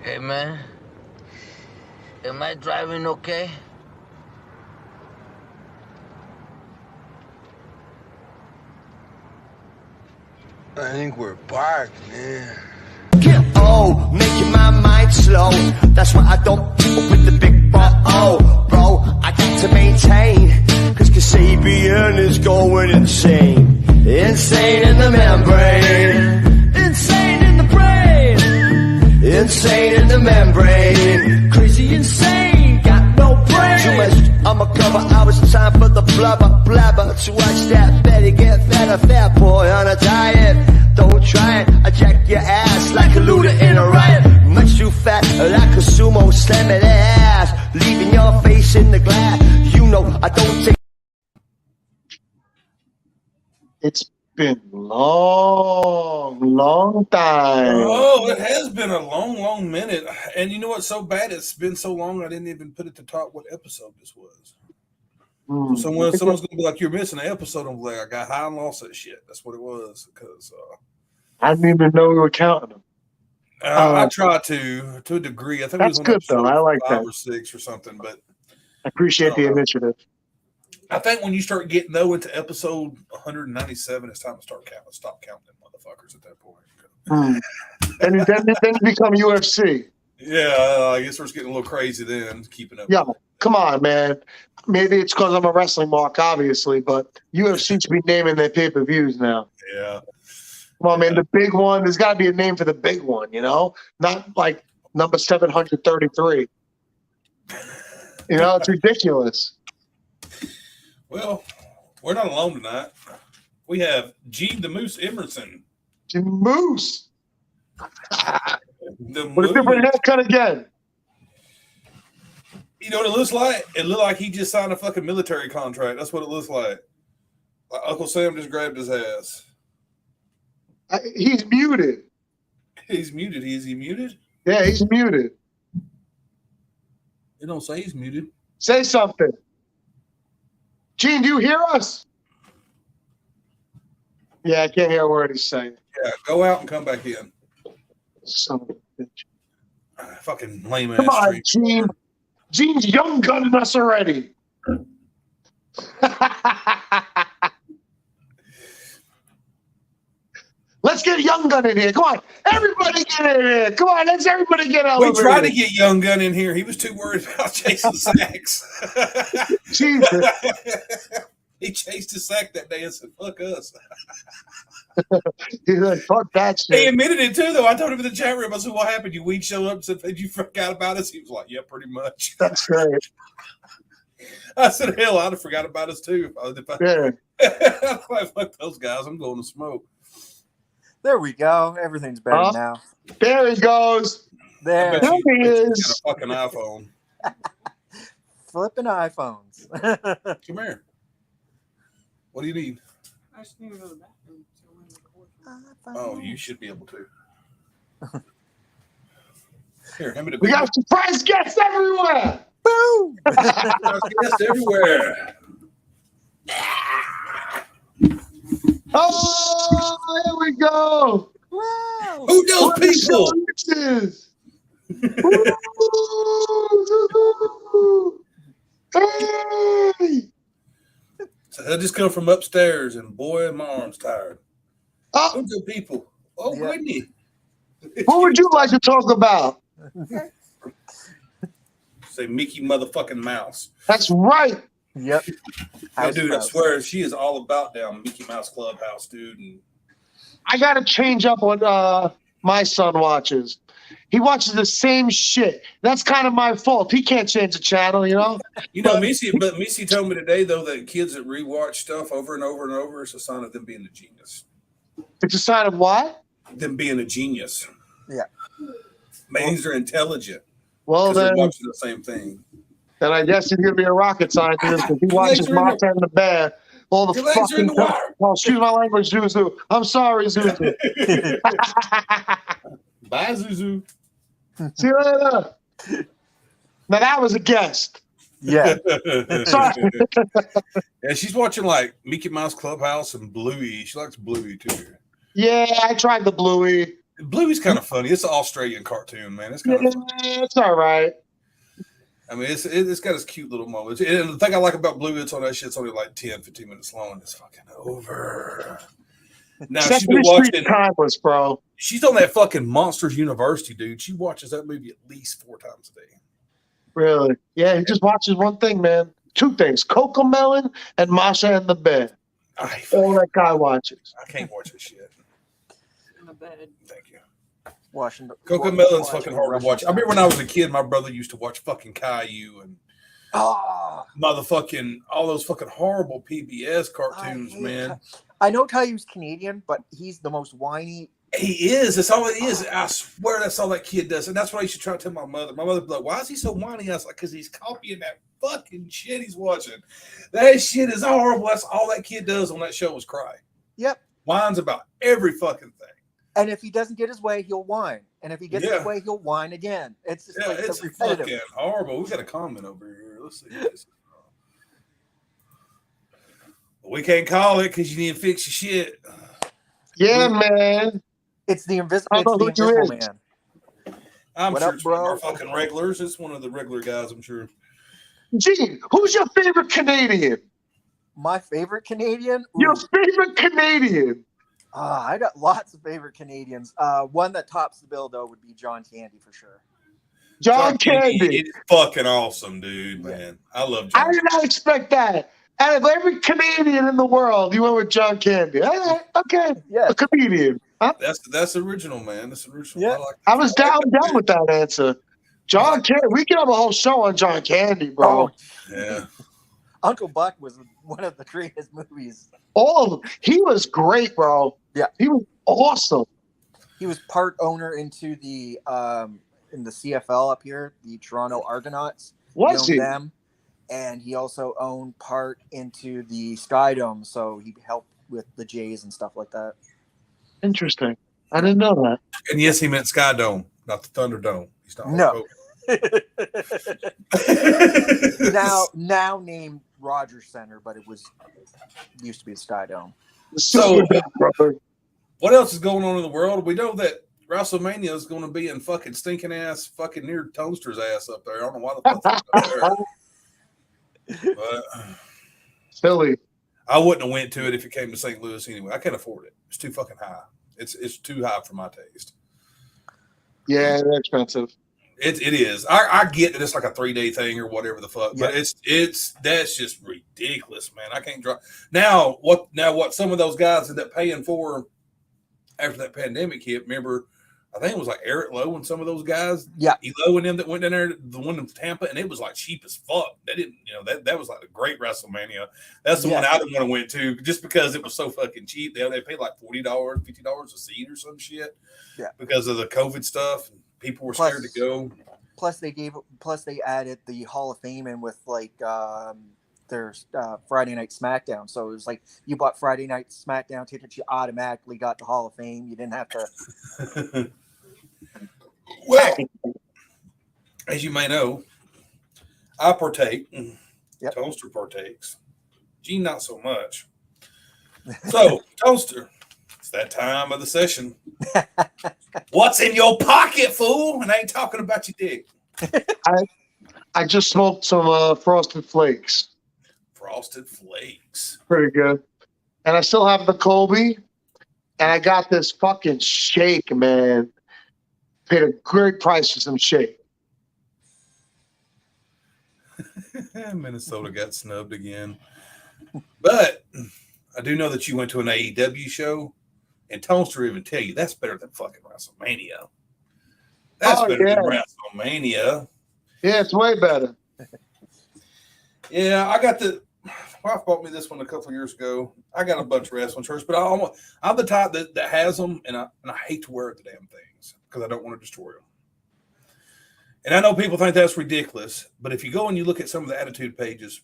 Hey man, am I driving okay? I think we're parked, man. Get old, making my mind slow. That's why I don't deal with the big bro, I got to maintain, cause Kasabian is going insane. Insane in the membrane, insane in the brain, insane in the membrane, crazy insane, got no brain. Too much, I'ma cover hours, time for the blabber. To watch that Betty get fatter, fat boy on a diet. Don't try it, I jack your ass like a looter in a riot. Much too fat, like a sumo, slamming that ass, leaving your face in the glass. You know I don't take. It's been long time. Oh, it has been a long minute. And you know what's so bad? It's been so long I didn't even put at the top what episode this was. So someone's gonna be like, "You're missing an episode." I'm like, "I got high and lost that shit." That's what it was. Because I didn't even know we were counting them. I try to a degree. I think That's it was on good though. I like 5 that. or 6 or something. But I appreciate the initiative. I think when you start getting though into episode 197, it's time to stop counting them motherfuckers at that point. And then you become UFC. Yeah, I guess we're getting a little crazy then, keeping up. Yeah, come on, man. Maybe it's because I'm a wrestling mark, obviously, but UFC should be naming their pay-per-views now. Yeah. Come on, man. The big one, there's got to be a name for the big one, you know? Not like number 733. You know, it's ridiculous. Well, we're not alone tonight. We have Gene the Moose Emerson. Gene Moose. The With a different haircut again. You know what it looks like? It looked like he just signed a fucking military contract. That's what it looks like. Uncle Sam just grabbed his ass. He's muted. He's muted. Is he muted? Yeah, he's muted. It don't say he's muted. Say something. Gene, do you hear us? Yeah, I can't hear a word he's saying. Yeah, go out and come back in. Son of a bitch. Fucking lame ass. Come on, Gene. Gene's young gunning us already. Let's get Young Gun in here. Come on. Everybody get in here. Come on. Let's everybody get out. We tried to get Young Gun in here. He was too worried about chasing sacks. Jesus. He chased a sack that day and said, "Fuck us." He's like, "Fuck that shit." He admitted it too, though. I told him in the chat room, I said, "What happened? You weed showed up and said, did you forgot about us?" He was like, "Yeah, pretty much." That's great. I said, "Hell, I'd have forgot about us too." Yeah. Fuck those guys. I'm going to smoke. There we go. Everything's better now. There he goes. There he is. Got a fucking iPhone. Flipping iPhones. Come here. What do you need? I just need to go to the bathroom. Oh, you should be able to. Here, hand me the. We got surprise guests everywhere. Boom! Guests everywhere. Oh, here we go. Wow. Who knows people? Hey. So I just come from upstairs, and boy, my arm's tired. Who good people? Oh, Yeah. Whitney. What would you like to talk about? Say Mickey motherfucking Mouse. That's right. Yep. Dude, I swear she is all about down Mickey Mouse Clubhouse, dude. And I got to change up what my son watches. He watches the same shit. That's kind of my fault. He can't change the channel, you know? you know, Missy told me today, though, that kids that rewatch stuff over and over and over is a sign of them being a genius. It's a sign of what? Them being a genius. Yeah. Means they're intelligent. Well, They're then watching the same thing. I guess he's going to be a rocket scientist because he watches Martha and the Bear. All the fucking oh, excuse my language, Zuzu. I'm sorry, Zuzu. Bye, Zuzu. See you later. Now that was a guest. Yeah. Sorry. Yeah, she's watching like Mickey Mouse Clubhouse and Bluey. She likes Bluey too. Yeah, I tried the Bluey. Bluey's kind of funny. It's an Australian cartoon, man. It's kind of funny. It's all right. I mean, it's got its cute little moments. And the thing I like about Bluey, it's on that shit's only like 10, 15 minutes long. It's fucking over. Now, she's been Sesame Street watching. timeless, bro. She's on that fucking Monsters University, dude. She watches that movie at least 4 times a day. Really? Yeah, he just watches one thing, man. 2 things: Coco Melon and Masha and the Bear. All that guy watches. I can't watch this shit. In the bed. Thank you. Coco Melon's fucking hard to watch. I remember when I was a kid, my brother used to watch fucking Caillou and motherfucking all those fucking horrible PBS cartoons, man. I know Caillou's Canadian, but he's the most whiny. He is. That's all it is. I swear that's all that kid does. And that's what I used to try to tell my mother. My mother would be like, why is he so whiny? I was like, because he's copying that fucking shit he's watching. That shit is horrible. That's all that kid does on that show is cry. Yep. Whines about every fucking thing. And if he doesn't get his way, he'll whine. And if he gets his way, he'll whine again. It's just like it's repetitive. fucking horrible. We got a comment over here. Let's see this. We can't call it because you need to fix your shit. Yeah, man. It's the invisible man. I'm what sure up, it's bro? one of our fucking regulars. It's one of the regular guys, I'm sure. Gene, who's your favorite Canadian? My favorite Canadian? Your favorite Canadian? I got lots of favorite Canadians. One that tops the bill, though, would be John Candy for sure. John Candy. It's fucking awesome, dude, man. I love John. I did not expect that. Out of every Canadian in the world, you went with John Candy. All right, okay. Yeah. A comedian. Huh? That's original, man. That's original. Yeah. I was down with that answer. John Candy. We could have a whole show on John Candy, bro. Yeah. Uncle Buck was one of the greatest movies. All of them. He was great, bro. Yeah. He was awesome. He was part owner into the in the CFL up here, the Toronto Argonauts. Was he? Them, and he also owned part into the Skydome, so he helped with the Jays and stuff like that. Interesting. I didn't know that. And yes, he meant Sky Dome, not the Thunderdome. He's not No. now named Rogers Center, but it used to be the Skydome. So, what else is going on in the world? We know that WrestleMania is going to be in fucking stinking ass fucking near Tonster's ass up there. I don't know why the fuck it's up there. But Silly. I wouldn't have went to it if it came to St. Louis anyway. I can't afford it. It's too fucking high. It's too high for my taste. Yeah, they're expensive. It is. I get that it's like a 3-day thing or whatever the fuck, but that's just ridiculous, man. I can't drive. Now what some of those guys ended up paying for after that pandemic hit, remember, I think it was like Eric Lowe and some of those guys. Yeah. Elo and them that went down there, the one in Tampa, and it was like cheap as fuck. They didn't, that was like a great WrestleMania. That's the one I didn't want to went to just because it was so fucking cheap. They paid like $40, $50 a seat or some shit. Yeah. Because of the COVID stuff. People were scared to go. Plus they added the Hall of Fame in with like their Friday Night SmackDown. So it was like you bought Friday Night SmackDown tickets, you automatically got the Hall of Fame. You didn't have to. Well, as you may know, I partake. Yep. Toaster partakes. Gene, not so much. So, Toaster, it's that time of the session. What's in your pocket, fool? And I ain't talking about your dick. I just smoked some Frosted Flakes. Frosted Flakes. Pretty good. And I still have the Colby. And I got this fucking shake, man. Paid a great price for some shake. Minnesota got snubbed again. But I do know that you went to an AEW show, and Toaster even tell you that's better than fucking WrestleMania. That's better than WrestleMania. Yeah, it's way better. Yeah, I got my wife bought me this one a couple of years ago. I got a bunch of wrestling shirts, but I'm the type that has them, and I hate to wear the damn things because I don't want to destroy them. And I know people think that's ridiculous, but if you go and you look at some of the attitude pages,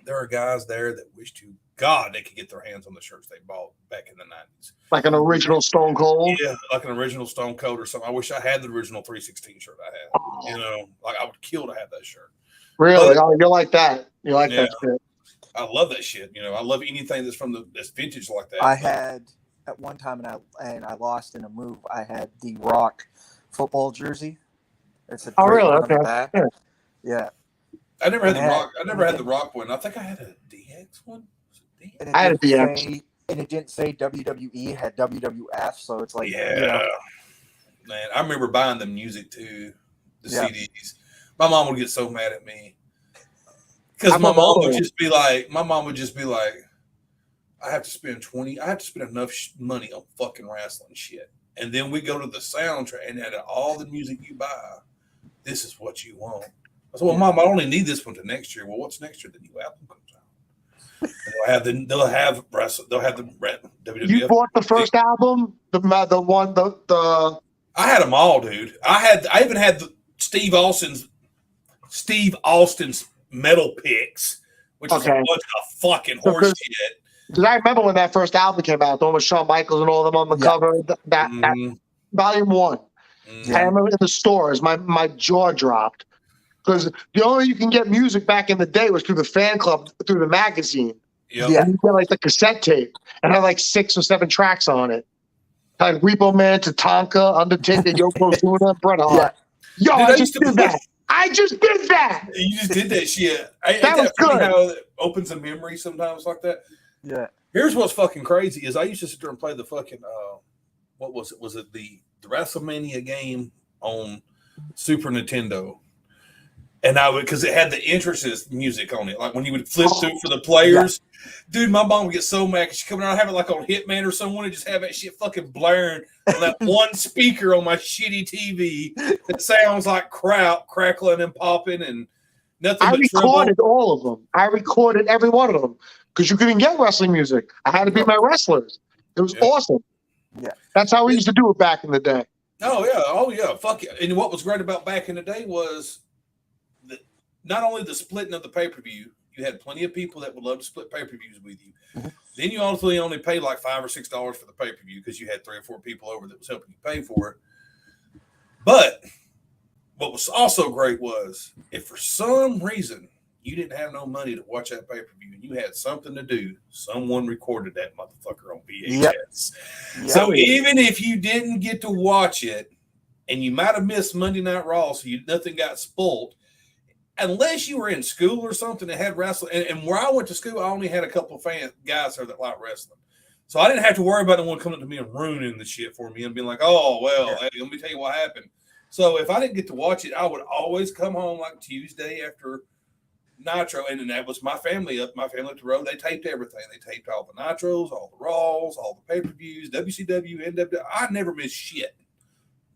there are guys there that wish to God they could get their hands on the shirts they bought back in the 90s. Like an original Stone Cold? Yeah, like an original Stone Cold or something. I wish I had the original 316 shirt I had. Like I would kill to have that shirt. Really? You're like that. You like that shit. I love that shit. I love anything that's that's vintage like that. I had at one time, and I lost in a move. I had the Rock football jersey. It's a great really? one on Okay. the back. Yeah. Yeah. I never had And the Rock. I never had the Rock one. I think I had a DX one. Was it DX? And I had a DX. it didn't say WWE, it had WWF, so it's like, Yeah, you know. man. I remember buying the music too, the CDs. My mom would get so mad at me because my mom would just be like, I have to spend enough money on fucking wrestling shit. And then we go to the soundtrack and out of all the music you buy, this is what you want. I said, well, Mom, I only need this one to next year. Well, what's next year? The new album comes out. And they'll have WWF. You bought the first album, the I had them all, dude. I even had Steve Austin's metal picks, which is a bunch of fucking horse shit. Because I remember when that first album came out, the one with Shawn Michaels and all of them on the cover. That volume 1. I remember in the stores, my jaw dropped because the only way you can get music back in the day was through the fan club, through the magazine. Yep. Yeah, and you get like the cassette tape, and had like 6 or 7 tracks on it. Like Repo Man, Tatanka, Undertaker, Yokozuna, Bret Hart. Yo, dude, I just did that. I just did that. You just did that shit. That was good. How it opens a memory sometimes like that. Yeah. Here's what's fucking crazy is I used to sit there and play the fucking what was it? Was it the WrestleMania game on Super Nintendo? And I would, because it had the Entrances music on it, like when you would flip through for the players. Dude, my mom would get so mad because she come around and have it like on Hitman or someone and just have that shit fucking blaring on that one speaker on my shitty TV that sounds like crap, crackling and popping and nothing. I recorded all of them. I recorded every one of them because you couldn't get wrestling music. I had to be my wrestlers. It was awesome. Yeah, that's how we used to do it back in the day. Oh yeah, fuck yeah. And what was great about back in the day was not only the splitting of the pay-per-view, you had plenty of people that would love to split pay-per-views with you. Mm-hmm. Then you ultimately only paid like $5 or $6 for the pay-per-view because you had 3 or 4 people over that was helping you pay for it. But what was also great was if for some reason you didn't have no money to watch that pay-per-view and you had something to do, someone recorded that motherfucker on VHS. Yep. So even if you didn't get to watch it and you might have missed Monday Night Raw, so nothing got spoiled, unless you were in school or something that had wrestling, and where I went to school, I only had a couple of guys there that like wrestling. So I didn't have to worry about anyone coming up to me and ruining the shit for me and being like, oh, well, hey, let me tell you what happened. So if I didn't get to watch it, I would always come home like Tuesday after Nitro, and then that was my family up the road. They taped everything. They taped all the Nitros, all the Raws, all the pay-per-views, WCW, NW. I never missed shit.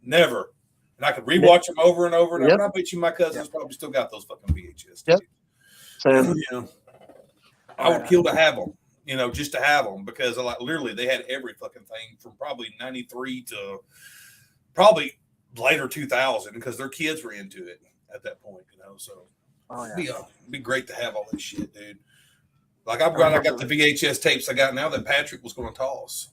Never. And I could rewatch them over and over and over. And I bet you my cousins probably still got those fucking VHS. I would kill to have them, just to have them because literally they had every fucking thing from probably 93 to probably later 2000 because their kids were into it at that point, So it'd be great to have all this shit, dude. Like I got the VHS tapes I got now that Patrick was going to toss.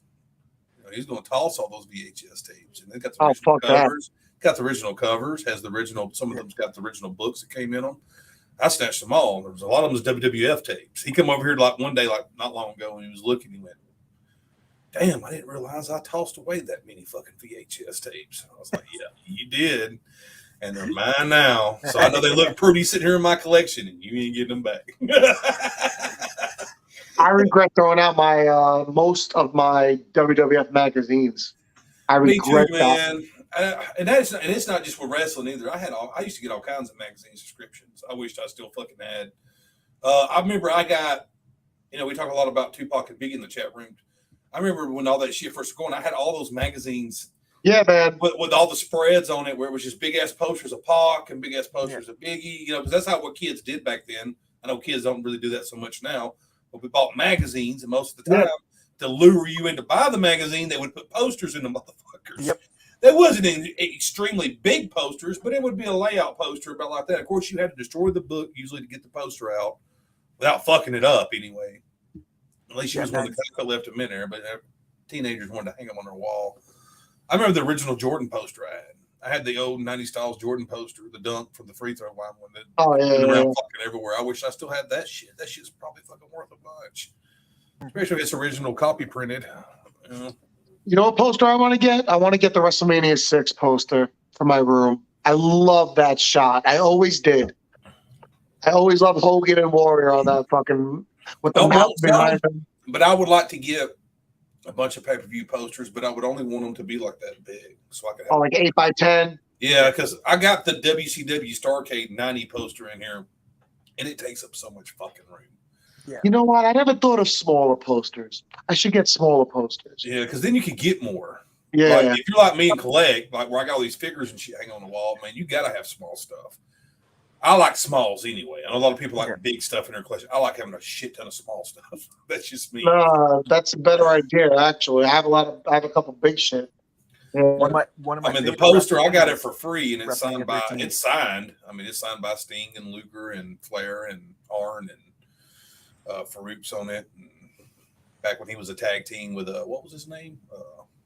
He's going to toss all those VHS tapes, and they got the original covers. Got the original covers. Has the original. Some of them's got the original books that came in them. I snatched them all. There was a lot of them was WWF tapes. He come over here like one day, like not long ago, and he was looking. He went, "Damn, I didn't realize I tossed away that many fucking VHS tapes." I was like, "Yeah, you did." And they're mine now. So I know they look pretty sitting here in my collection, and you ain't getting them back. I regret throwing out my most of my WWF magazines. I regret that. Man. And it's not just with wrestling either. I used to get all kinds of magazine subscriptions. I wished I still fucking had. I remember I got, we talk a lot about Tupac and Biggie in the chat room. I remember when all that shit first was going, I had all those magazines. Yeah, man. With all the spreads on it, where it was just big ass posters of Pac and big ass posters of Biggie, because that's what kids did back then. I know kids don't really do that so much now, but we bought magazines, and most of the time, to lure you in to buy the magazine, they would put posters in the motherfuckers. Yep. There wasn't any extremely big posters, but it would be a layout poster about like that. Of course, you had to destroy the book usually to get the poster out without fucking it up anyway. At least you was one of the guys left them in there, but teenagers wanted to hang them on their wall. I remember the original Jordan poster I had. I had the old 90s styles Jordan poster, the dunk from the free throw line one that went around fucking everywhere. I wish I still had that shit. That shit's probably fucking worth a bunch. Especially if it's original copy printed. You know what poster I want to get? I want to get the WrestleMania 6 poster for my room. I love that shot. I always did. I always loved Hogan and Warrior on that fucking with the Don't mountain sell behind them, them. but I would like to get a bunch of pay-per-view posters, but I would only want them to be like that big, so I could have. Oh, like 8x10. Yeah, because I got the WCW Starrcade 90 poster in here, and it takes up so much fucking room. Yeah. You know what? I never thought of smaller posters. I should get smaller posters. Yeah, because then you could get more. Yeah. Like, if you're like me and collect, like where I got all these figures and shit hanging on the wall, man, you got to have small stuff. I like smalls anyway. I know a lot of people like big stuff in their collection. I like having a shit ton of small stuff. That's just me. That's a better idea, actually. I have a couple big shit. Yeah. One of my I mean, the poster, I got it for free, and it's signed by. It's signed. I mean, it's signed by Sting and Luger and Flair and Arn and Farouk's on it. And back when he was a tag team with what was his name?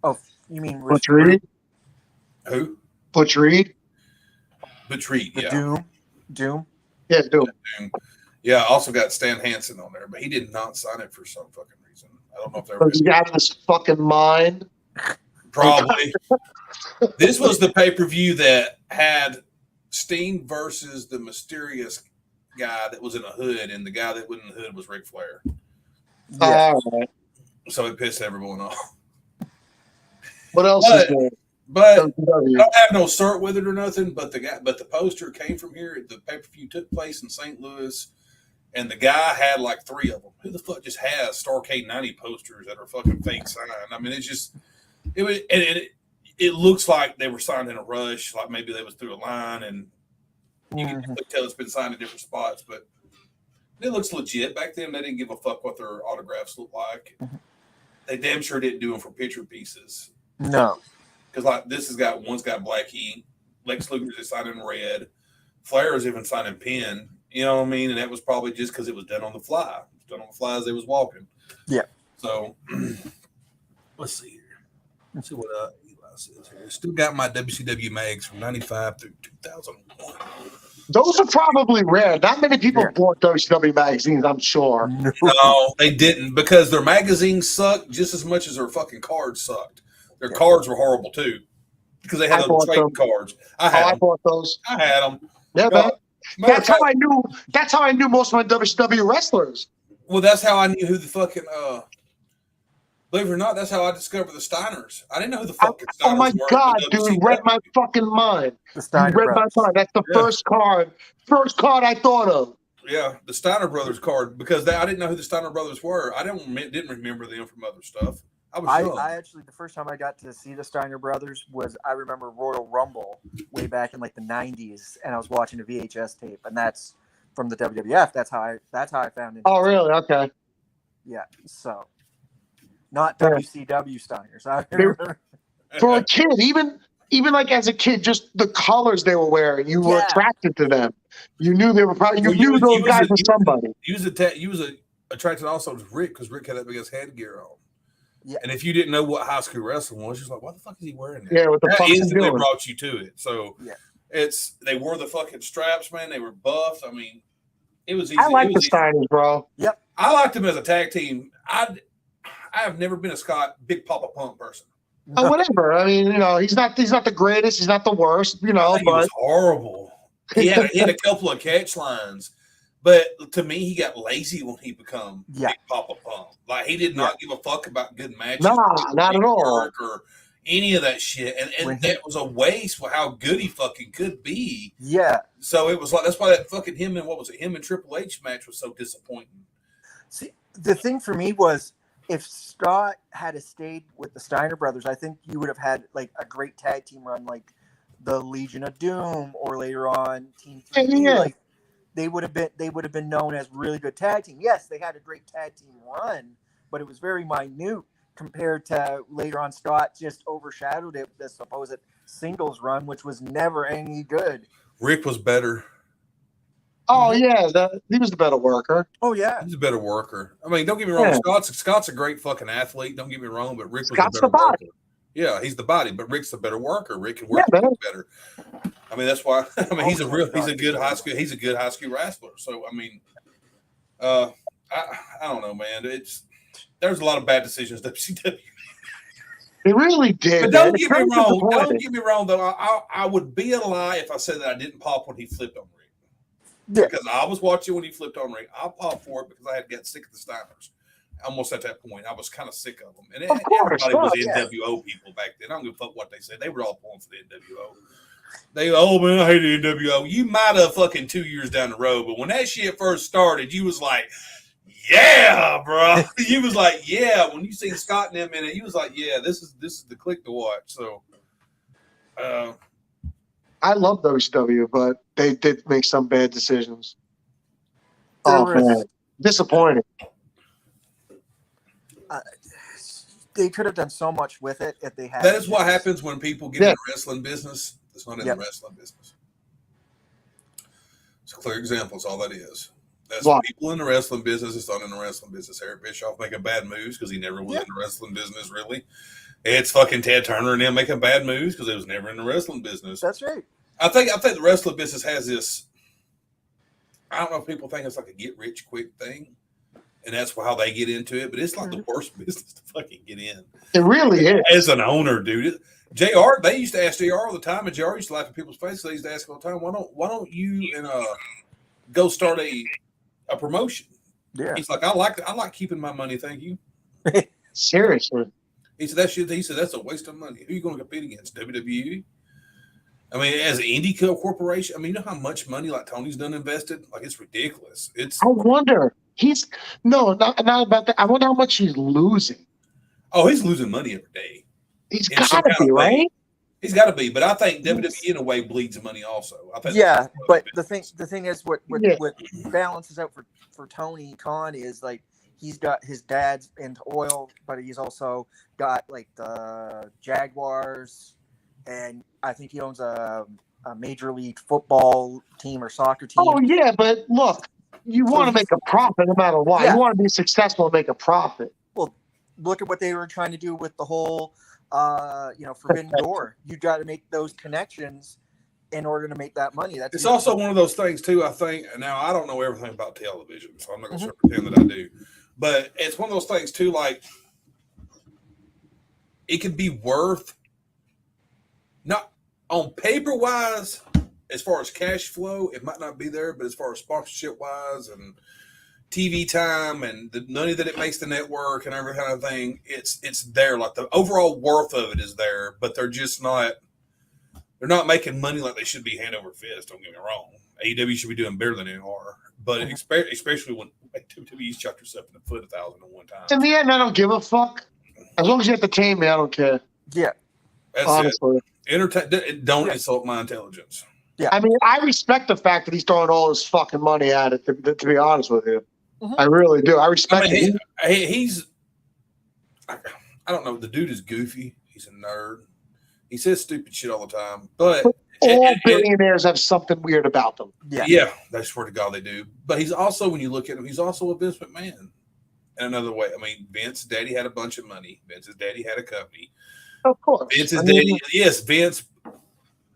You mean Butch Reed? Who? Butch Reed? Butch Reed, yeah. Doom. Yeah, Doom. Yeah, I also got Stan Hansen on there, but he did not sign it for some fucking reason. I don't know if there was. He's out of his fucking mind. Probably. This was the pay-per-view that had Sting versus the mysterious guy that was in a hood, and the guy that was in the hood was Ric Flair. Yeah. All right. So it pissed everyone off. What else is there? But I don't have no cert with it or nothing. But the poster came from here. The pay-per-view took place in St. Louis, and the guy had like 3 of them. Who the fuck just has Starrcade 90 posters that are fucking fake signed? I mean, it's just it looks like they were signed in a rush. Like maybe they was through a line, and you can tell it's been signed in different spots. But it looks legit. Back then, they didn't give a fuck what their autographs looked like. They damn sure didn't do them for picture pieces. No. Because like one's got black heat. Lex Luger's is signed in red. Flair is even signed in pen. You know what I mean? And that was probably just because it was done on the fly. It was done on the fly as they was walking. Yeah. So let's see here. Let's see what Eli says here. Still got my WCW mags from 95 through 2001. Those are probably rare. Not many people bought WCW magazines, I'm sure. No, they didn't, because their magazines sucked just as much as their fucking cards sucked. Their cards were horrible too, because they had those trading cards. I bought those. I had them. Yeah, man. That's how I knew. That's how I knew most of my WCW wrestlers. Well, that's how I knew who the fucking. Believe it or not, that's how I discovered the Steiners. I didn't know who the fucking Steiners were. Oh my god, dude! You read my fucking mind. The Steiner brothers. My mind. That's the first card I thought of. Yeah, the Steiner brothers card, because I didn't know who the Steiner brothers were. I didn't remember them from other stuff. I actually, the first time I got to see the Steiner brothers was, I remember Royal Rumble way back in like the 90s, and I was watching a VHS tape, and that's from the WWF. That's how I found it. Oh, really? Okay. Yeah. So, not WCW Steiners. For a kid, even like as a kid, just the colors they were wearing, you were attracted to them. You knew they were probably. You knew those guys were somebody. You was attracted also to Rick, because Rick had that big ass headgear on. Yeah. And if you didn't know what high school wrestling was, you're like, what the fuck is he wearing that? Yeah, what the fuck is he doing? Brought you to it. So they wore the fucking straps, man. They were buffed. I mean, it was easy. I like the Steiners, bro. Yep. I liked them as a tag team. I have never been a Big Papa Pump person. Oh, whatever. I mean, he's not the greatest. He's not the worst. But he was horrible. He had a couple of catch lines. But to me, he got lazy when he became Big Papa Pump. Like, he did not give a fuck about good matches. No, not at all. Or any of that shit. And that was a waste for how good he fucking could be. Yeah. So it was like, that's why that fucking him and Triple H match was so disappointing. See, the thing for me was, if Scott had stayed with the Steiner brothers, I think you would have had like a great tag team run, like the Legion of Doom, or later on Team 3D. Yeah. Like, they would have been known as really good tag team. Yes, they had a great tag team run, but it was very minute compared to later on. Scott just overshadowed it with the supposed singles run, which was never any good. Rick was better. Oh yeah, he was the better worker. Oh yeah, he's a better worker. I mean, don't get me wrong. Yeah. Scott's a great fucking athlete. Don't get me wrong, but Rick was Scott's the better body. Worker. Yeah, he's the body, but Rick's the better worker. Rick can work better. I mean, that's why. I mean, he's a good high school wrestler. So I mean, I don't know, man. There's a lot of bad decisions WCW. They really did. But don't get me It's wrong. disappointing. Don't get me wrong, though. I would be a lie if I said that I didn't pop when he flipped on Rick. Yeah. Because I was watching when he flipped on Rick. I popped for it because I had got sick of the Steiners. Almost at that point, I was kind of sick of them. And Of course, everybody was NWO people back then. I don't give a fuck what they said. They were all pulling for the NWO. They, oh man, I hate the NWO. You might have fucking 2 years down the road, but when that shit first started, you was like, yeah, bro. You was like, yeah. When you seen Scott and them in it, you was like, yeah, this is the click to watch. So, I love WCW, but they did make some bad decisions. There Oh was- man, disappointing. They could have done so much with it if they had. that is what happens when people get in the wrestling business. It's not in Yep. the wrestling business. It's a clear example. It's all that is. That's What? people in the wrestling business. It's not in the wrestling business. Eric Bischoff making bad moves because he never was in the wrestling business, really. It's fucking Ted Turner and them making bad moves because they was never in the wrestling business. That's right. I think the wrestling business has this. I don't know if people think it's like a get rich quick thing, and that's how they get into it. But it's like the worst business to fucking get in. It really is. As an owner, dude. JR, they used to ask JR all the time, and JR used to laugh in people's faces. They used to ask all the time, why don't you and go start a promotion? Yeah. He's like, I like keeping my money, thank you. Seriously. He said that's a waste of money. Who are you going to compete against? WWE? I mean, as an indie corporation, I mean, you know how much money like Tony's done invested? Like, it's ridiculous. I wonder. Not about that. I wonder how much he's losing. Oh, he's losing money every day. He's In some got to kind be, of way. right? He's got to be, but I think WWE in a way bleeds money also. I think Yeah, but the thing is, what Yeah. balances out for Tony Khan is like he's got his dad's into oil, but he's also got like the Jaguars, and I think he owns a major league football team or soccer team. Oh, yeah, but look, you want to make a profit no matter what. Yeah. You want to be successful and make a profit. Well, look at what they were trying to do with the whole, Forbidden Door. You got to make those connections in order to make that money. It's also one of those things too. I think now I don't know everything about television, so I'm not going to pretend that I do. But it's one of those things too. Like it could be worth not on paper wise, as far as cash flow, it might not be there, but as far as sponsorship wise and TV time and the money that it makes the network and every kind of thing, it's there. Like the overall worth of it is there, but they're just not. They're not making money like they should be hand over fist. Don't get me wrong. AEW should be doing better than they are, but especially when WWE's shot yourself in the foot 1,001 times. In the end, I don't give a fuck. As long as you entertain me, I don't care. Yeah, That's honestly. it. Don't insult my intelligence. Yeah, I mean, I respect the fact that he's throwing all his fucking money at it. To be honest with you, I really do. I respect it. He's. I don't know. The dude is goofy. He's a nerd. He says stupid shit all the time, but all billionaires have something weird about them. Yeah, I swear to God they do. But he's also, when you look at him, he's also a Vince McMahon in another way. I mean, Vince's daddy had a bunch of money. Vince's daddy had a company. Of course. Vince's daddy, yes, Vince.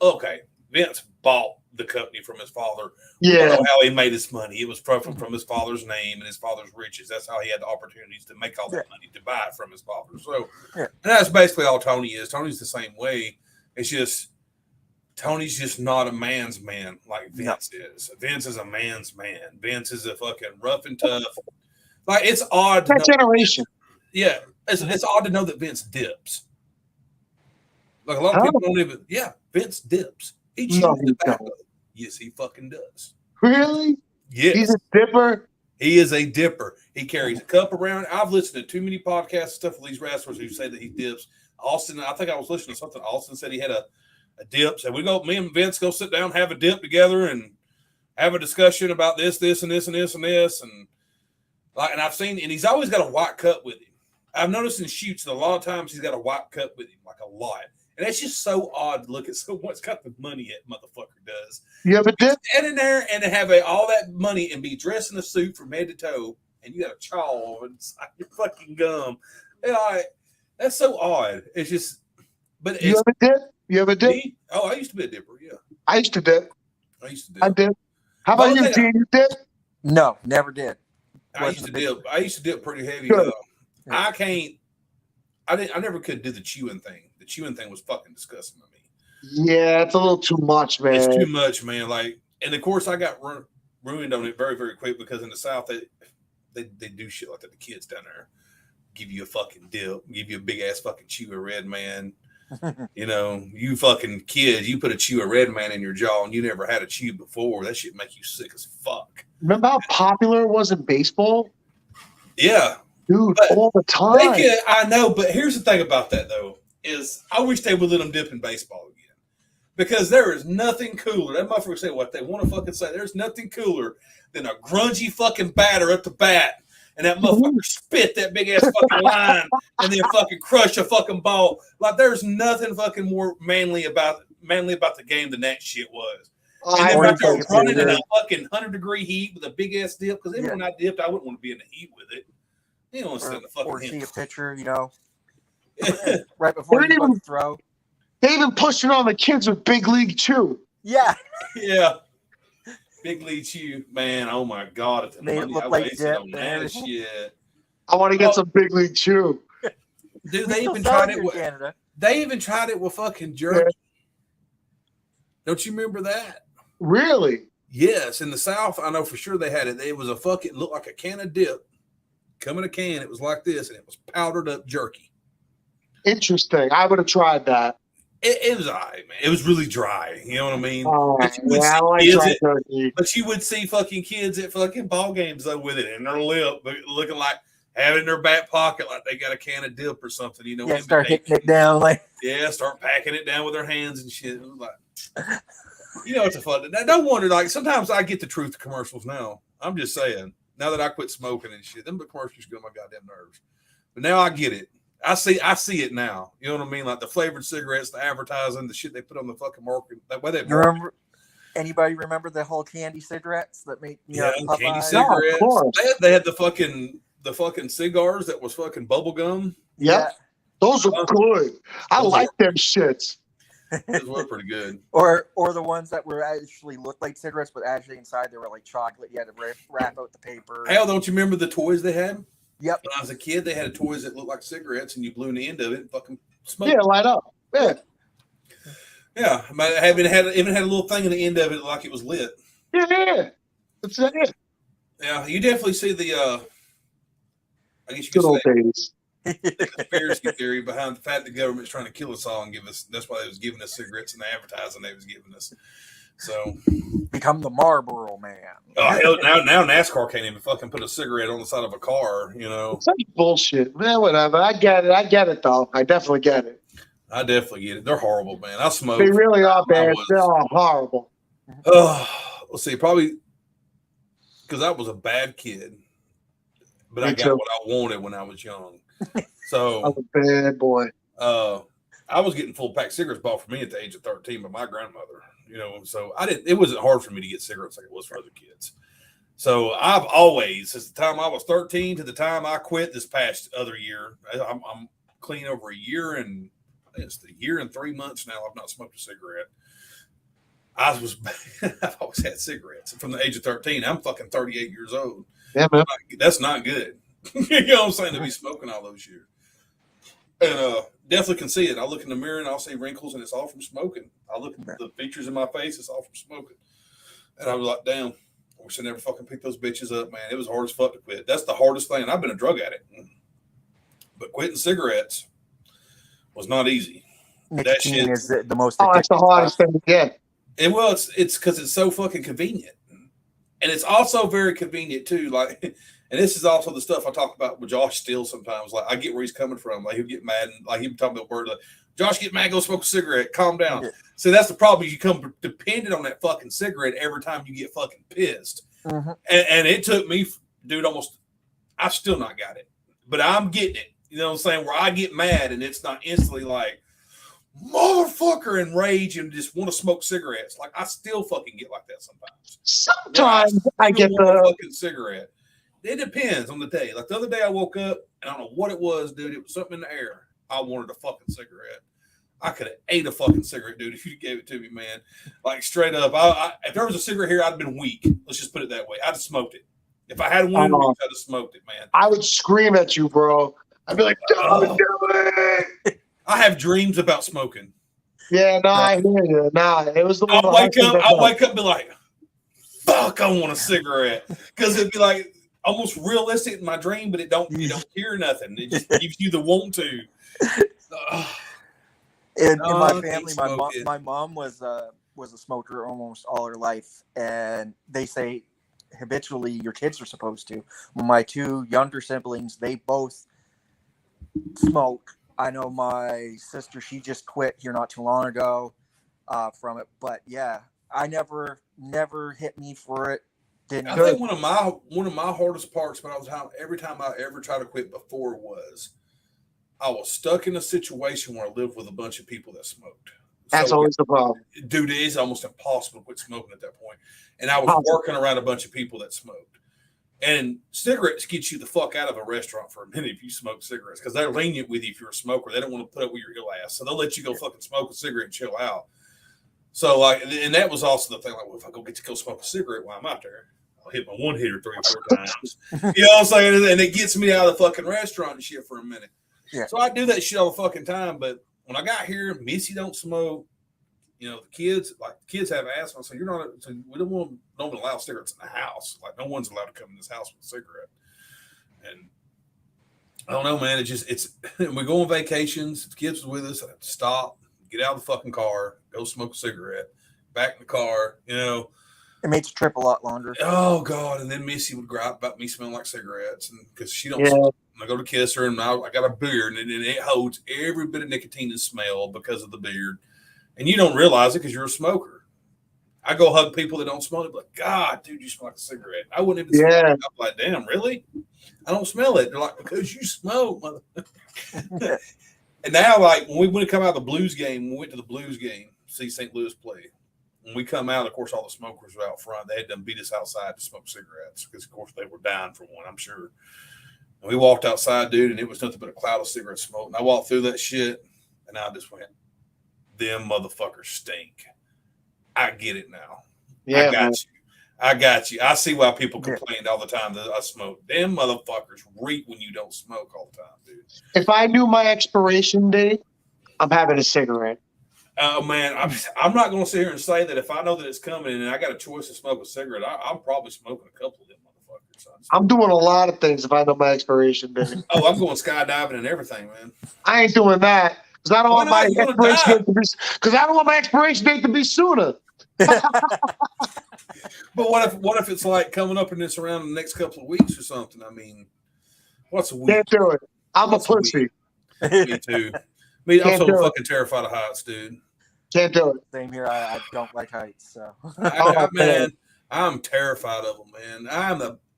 Okay, Vince bought the company from his father. Yeah. I don't know how he made his money. It was from his father's name and his father's riches. That's how he had the opportunities to make all that money, to buy it from his father. So and that's basically all Tony is. Tony's the same way. It's just Tony's just not a man's man like Vince is. Vince is a man's man. Vince is a fucking rough and tough. Like, it's odd to That generation. Yeah. It's odd to know that Vince dips. Like, a lot of people don't even. Yeah, Vince dips. He chews tobacco. Yes, he fucking does. Really? Yes. He's a dipper. He is a dipper. He carries a cup around. I've listened to too many podcasts and stuff with these wrestlers who say that he dips. Austin, I think I was listening to something. Austin said he had a dip. So me and Vince go sit down, have a dip together, and have a discussion about this, and this, and this, and this, and I've seen, and he's always got a white cup with him. I've noticed in shoots that a lot of times he's got a white cup with him, like a lot. And it's just so odd to look at someone's got the money that motherfucker does. You have a dip? Stand in there and have all that money and be dressed in a suit from head to toe, and you got a chaw inside your fucking gum. And that's so odd. It's just, but you have a dip? You have a dip? Me? Oh, I used to be a dipper, yeah. I used to dip. I dip. How about you, Gene? You dip? No, never did. I used to dip pretty heavy. Good. I can't I never could do the chewing thing. The chewing thing was fucking disgusting to me. Yeah, it's a little too much, man. It's too much, man. Like, and of course, I got ruined on it very, very quick because in the South, they do shit like that. The kids down there give you a fucking dip, give you a big ass fucking chew of Red Man. You know, you fucking kids, you put a chew of Red Man in your jaw and you never had a chew before. That shit make you sick as fuck. Remember how popular it was in baseball? Yeah. Dude, all the time. I know, but here's the thing about that, though, is I wish they would let them dip in baseball again. Because there is nothing cooler. That motherfucker say what they want to fucking say. There's nothing cooler than a grungy fucking batter at the bat. And that motherfucker spit that big ass fucking line and then fucking crush a fucking ball. Like there's nothing fucking more manly about the game than that shit was. And then right there running in a fucking 100-degree heat with a big ass dip. Because even when I dipped, I wouldn't want to be in the heat with it. You don't want to sit in the fucking or heat. see a pitcher, you know, right before you throw. They even pushing on the kids with Big League Chew. Yeah. Yeah. Big League Chew, man. Oh my God. It's They money look I like wasted on dip that shit. I want to get some Big League Chew. Dude, they even sell tried it it in with Canada. They even tried it with fucking jerky. Don't you remember that? Really? Yes, in the South, I know for sure they had it. It was a fucking looked like a can of dip. Come in a can, it was like this, and it was powdered up jerky. Interesting. I would have tried that. It was all right, man. It was really dry. You know what I mean? Yeah, I like dry turkey. But you would see fucking kids at fucking ball games though with it in their lip, looking like having in their back pocket like they got a can of dip or something. You know? Yeah, start hitting it down like. Yeah, start packing it down with their hands and shit. It was like, you know, it's a fun. No wonder. Like sometimes I get the truth commercials now. I'm just saying. Now that I quit smoking and shit, them commercials get on my goddamn nerves. But now I get it. I see it now. You know what I mean? Like the flavored cigarettes, the advertising, the shit they put on the fucking market. That way they remember. Anybody remember the whole candy cigarettes that made candy cigarettes? They had the fucking cigars that was fucking bubble gum. Yeah, those were good. I like them shits. Those were pretty good. Or the ones that were actually looked like cigarettes, but actually inside they were like chocolate. You had to wrap out the paper. Hell, don't you remember the toys they had? Yep. When I was a kid, they had toys that looked like cigarettes, and you blew in the end of it and fucking smoked. Yeah, light up. Yeah. Yeah, I even had a little thing in the end of it like it was lit. Yeah. That's it. Yeah, you definitely see the I guess you Good could old say days. the conspiracy theory behind the fact the government's trying to kill us all and give us. That's why they was giving us cigarettes and the advertising they was giving us. So become the Marlboro man. Oh hell! Now NASCAR can't even fucking put a cigarette on the side of a car. You know, it's such bullshit, man. Whatever. I get it though. I definitely get it. I definitely get it. They're horrible, man. I smoke. They really are bad. They are horrible. Let's see. Probably because I was a bad kid, but I got what I wanted when I was young. So I was a bad boy. I was getting full pack cigarettes bought for me at the age of 13 by my grandmother. You know, so it wasn't hard for me to get cigarettes like it was for other kids. So I've always, since the time I was 13 to the time I quit this past other year, I'm clean over a year and it's the year and 3 months now. I've not smoked a cigarette. I've always had cigarettes from the age of 13. I'm fucking 38 years old. Yeah, man. That's not good. You know what I'm saying? To be smoking all those years. And definitely can see it. I look in the mirror and I'll see wrinkles, and it's all from smoking. I look at the features in my face, it's all from smoking. And I was like, damn, I wish I never fucking picked those bitches up, man. It was hard as fuck to quit. That's the hardest thing. And I've been a drug addict. But quitting cigarettes was not easy. That shit is the most. Oh, that's the hardest thing to get. And well, it's because it's so fucking convenient. And it's also very convenient too. Like, and this is also the stuff I talk about with Josh Steele sometimes. Like, I get where he's coming from. Like, he'll get mad and like he'll talk about word like, Josh, get mad, go smoke a cigarette, calm down. Yeah. So that's the problem. You come dependent on that fucking cigarette every time you get fucking pissed. Mm-hmm. And it took me, dude, I've still not got it, but I'm getting it. You know what I'm saying? Where I get mad and it's not instantly like, motherfucker, and rage and just want to smoke cigarettes. Like, I still fucking get like that sometimes. Sometimes I get the fucking cigarette. It depends on the day. Like the other day I woke up and I don't know what it was, dude. It was something in the air. I wanted a fucking cigarette. I could have ate a fucking cigarette, dude, if you gave it to me, man. Like, straight up. If there was a cigarette here, I'd have been weak. Let's just put it that way. I'd have smoked it. If I had one, I'd have smoked it, man. I would scream at you, bro. I'd be like, don't do it. I have dreams about smoking. Yeah, no, I hear you. Nah, it was the one. I'll wake up and be like, fuck, I want a cigarette. Because it'd be like almost realistic in my dream, but you don't hear nothing. It just gives you the want to. In my family, my mom was a smoker almost all her life, and they say habitually your kids are supposed to. My two younger siblings, they both smoke. I know my sister, she just quit here not too long ago from it, but yeah, I never hit me for it. I think one of my hardest parts when every time I ever tried to quit before was I was stuck in a situation where I lived with a bunch of people that smoked. That's always the problem. Dude, it is almost impossible to quit smoking at that point. And I was working around a bunch of people that smoked. And cigarettes get you the fuck out of a restaurant for a minute if you smoke cigarettes because they're lenient with you if you're a smoker. They don't want to put up with your ill ass. So they'll let you go fucking smoke a cigarette and chill out. So, like, and that was also the thing, like, well, if I get to go smoke a cigarette while I'm out there, I'll hit my one hitter 3 or 4 times. You know what I'm saying? And it gets me out of the fucking restaurant and shit for a minute. Yeah. So I do that shit all the fucking time. But when I got here, Missy don't smoke. You know, the kids have asthma, so we don't allow cigarettes in the house. Like, no one's allowed to come in this house with a cigarette. And I don't know, man. We go on vacations. The kids are with us. I have to stop, get out of the fucking car, go smoke a cigarette, back in the car. You know, it makes the trip a lot longer. Oh God! And then Missy would gripe about me smelling like cigarettes, and because she don't smoke. And I go to kiss her, and I got a beard, and it holds every bit of nicotine and smell because of the beard. And you don't realize it because you're a smoker. I go hug people that don't smoke. Like, God, dude, you smell like a cigarette. I wouldn't even smell it. I'm like, damn, really? I don't smell it. They're like, because you smoke, motherfucker. And now, like, when we went to come out of the Blues game, we went to the Blues game, see St. Louis play. When we come out, of course, all the smokers were out front. They had done beat us outside to smoke cigarettes because, of course, they were dying for one, I'm sure. And we walked outside, dude, and it was nothing but a cloud of cigarette smoke. And I walked through that shit, and I just went, them motherfuckers stink. I get it now. Yeah, I got you. I see why people complained all the time that I smoke. Them motherfuckers reek when you don't smoke all the time, dude. If I knew my expiration date, I'm having a cigarette. Oh, man, I'm not going to sit here and say that if I know that it's coming and I got a choice to smoke a cigarette, I'm probably smoking a couple of them motherfuckers. I'm doing a lot of things if I know my expiration date. Oh, I'm going skydiving and everything, man. I ain't doing that. Because I don't want my expiration date to be. Because I don't want my expiration date to be sooner. But what if it's like coming up and it's around the next couple of weeks or something? I mean, what's a week? Can't do it. I'm a pussy. Me too. I'm so fucking terrified of heights, dude. Can't do it. Same here. I don't like heights. So man, I'm terrified of them, man.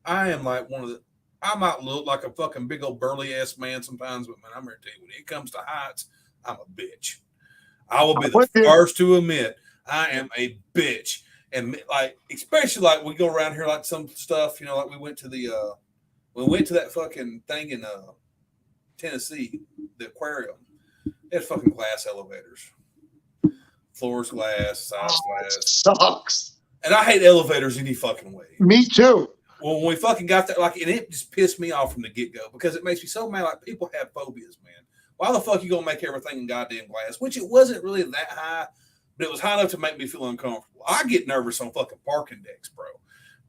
I am like one of the. I might look like a fucking big old burly ass man sometimes, but man, I'm here to tell you, when it comes to heights, I'm a bitch. I will be the first to admit I am a bitch. And like, especially like we go around here, like some stuff, you know, like we went to that fucking thing in Tennessee, the aquarium. They had fucking glass elevators, floors glass, sides glass. Sucks. And I hate elevators any fucking way. Me too. Well, when we fucking got there, like, and it just pissed me off from the get go because it makes me so mad. Like, people have phobias, man. Why the fuck you gonna make everything in goddamn glass? Which it wasn't really that high, but it was high enough to make me feel uncomfortable. I get nervous on fucking parking decks, bro.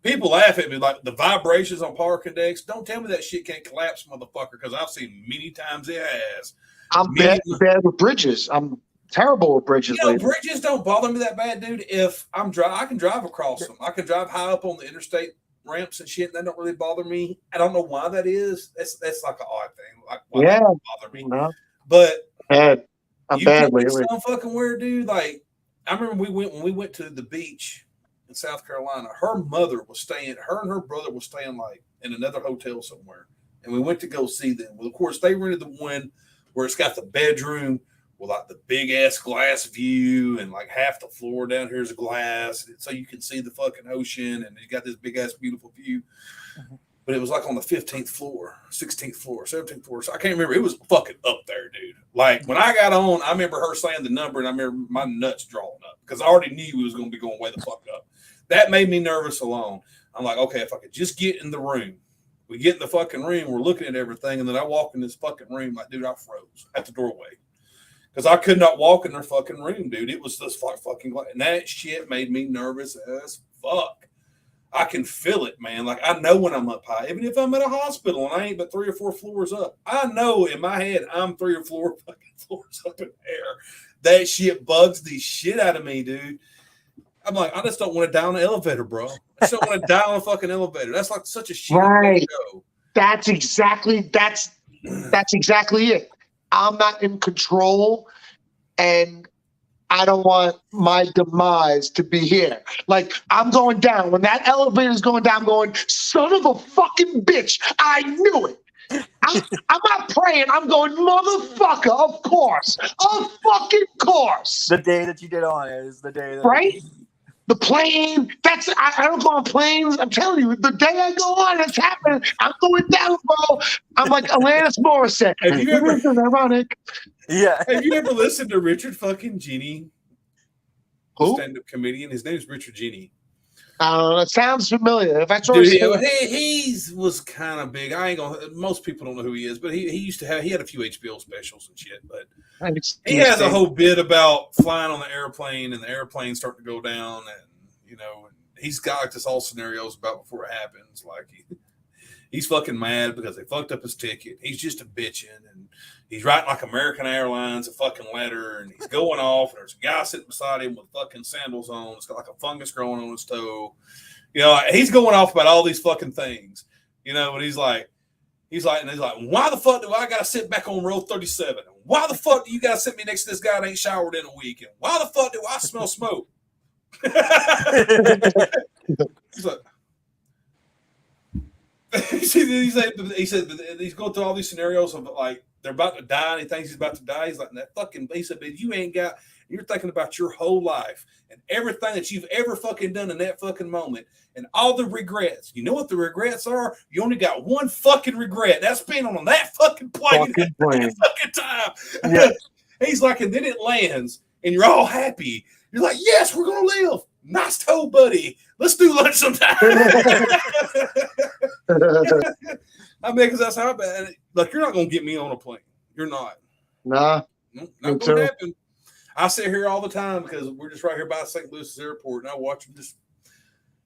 People laugh at me like the vibrations on parking decks. Don't tell me that shit can't collapse, motherfucker, because I've seen many times it has. I'm bad with bridges. I'm terrible with bridges. You know, bridges don't bother me that bad, dude. If I can drive across them. I can drive high up on the interstate ramps and shit. That don't really bother me. I don't know why that is. That's like an odd thing. Like, why that don't bother me. No. But I'm bad lately. Some fucking weird, dude. Like, I remember when we went to the beach in South Carolina. Her and her brother was staying like in another hotel somewhere, and we went to go see them. Well, of course, they rented the one where it's got the bedroom with like the big ass glass view, and like half the floor down here is glass, so you can see the fucking ocean, and you got this big ass beautiful view. Mm-hmm. But it was like on the 15th floor, 16th floor, 17th floor. So I can't remember. It was fucking up there, dude. Like, when I got on, I remember her saying the number, and I remember my nuts drawing up because I already knew we was going to be going way the fuck up. That made me nervous alone. I'm like, okay, if I could just get in the room, We get in the fucking room, we're looking at everything, and then I walk in this fucking room like, dude, I froze at the doorway. Because I could not walk in their fucking room, dude. It was this fucking, and that shit made me nervous as fuck. I can feel it, man. Like, I know when I'm up high, even if I'm at a hospital and I ain't but 3 or 4 floors up. I know in my head I'm 3 or 4 fucking floors up in the air. That shit bugs the shit out of me, dude. I'm like, I just don't want to die on the elevator, bro. I just don't want to die on a fucking elevator. That's like such a shit way to go. That's exactly it. I'm not in control, and I don't want my demise to be here. Like, I'm going down. When that elevator is going down, I'm going, son of a fucking bitch. I knew it. I'm not praying. I'm going, motherfucker, of course. Of fucking course. The day that you get on it is the day that. Right? The plane, I don't go on planes. I'm telling you, the day I go on, it's happening. I'm going down, bro. I'm like Alanis Morissette. Have you ever, ironic? Yeah. Have you ever listened to Richard fucking Genie? Who? Stand-up comedian. His name's Richard Genie. It sounds familiar. If I he was kind of big. I ain't gonna. Most people don't know who he is, but he used to have. He had a few HBO specials and shit. But he has a whole bit about flying on the airplane and the airplane starting to go down, and he's got like this all scenarios about before it happens. Like he's fucking mad because they fucked up his ticket. He's just a bitching, and he's writing like American Airlines a fucking letter, and he's going off, and there's a guy sitting beside him with fucking sandals on. It's got like a fungus growing on his toe. He's going off about all these fucking things. And he's like, why the fuck do I gotta sit back on row 37? Why the fuck do you gotta sit me next to this guy that ain't showered in a week? And why the fuck do I smell smoke? He's like, he said he's going through all these scenarios of like they're about to die and he thinks he's about to die. He's like, he said, but you're thinking about your whole life and everything that you've ever fucking done in that fucking moment and all the regrets. You know what the regrets are? You only got one fucking regret. That's being on that fucking plane that fucking time. Yeah. He's like, and then it lands and you're all happy. You're like, yes, we're going to live. Nice toe, buddy. Let's do lunch sometime. I mean, because that's how bad. Like, you're not going to get me on a plane. You're not. Nah. Not going to happen. I sit here all the time because we're just right here by St. Louis Airport, and I watch them just.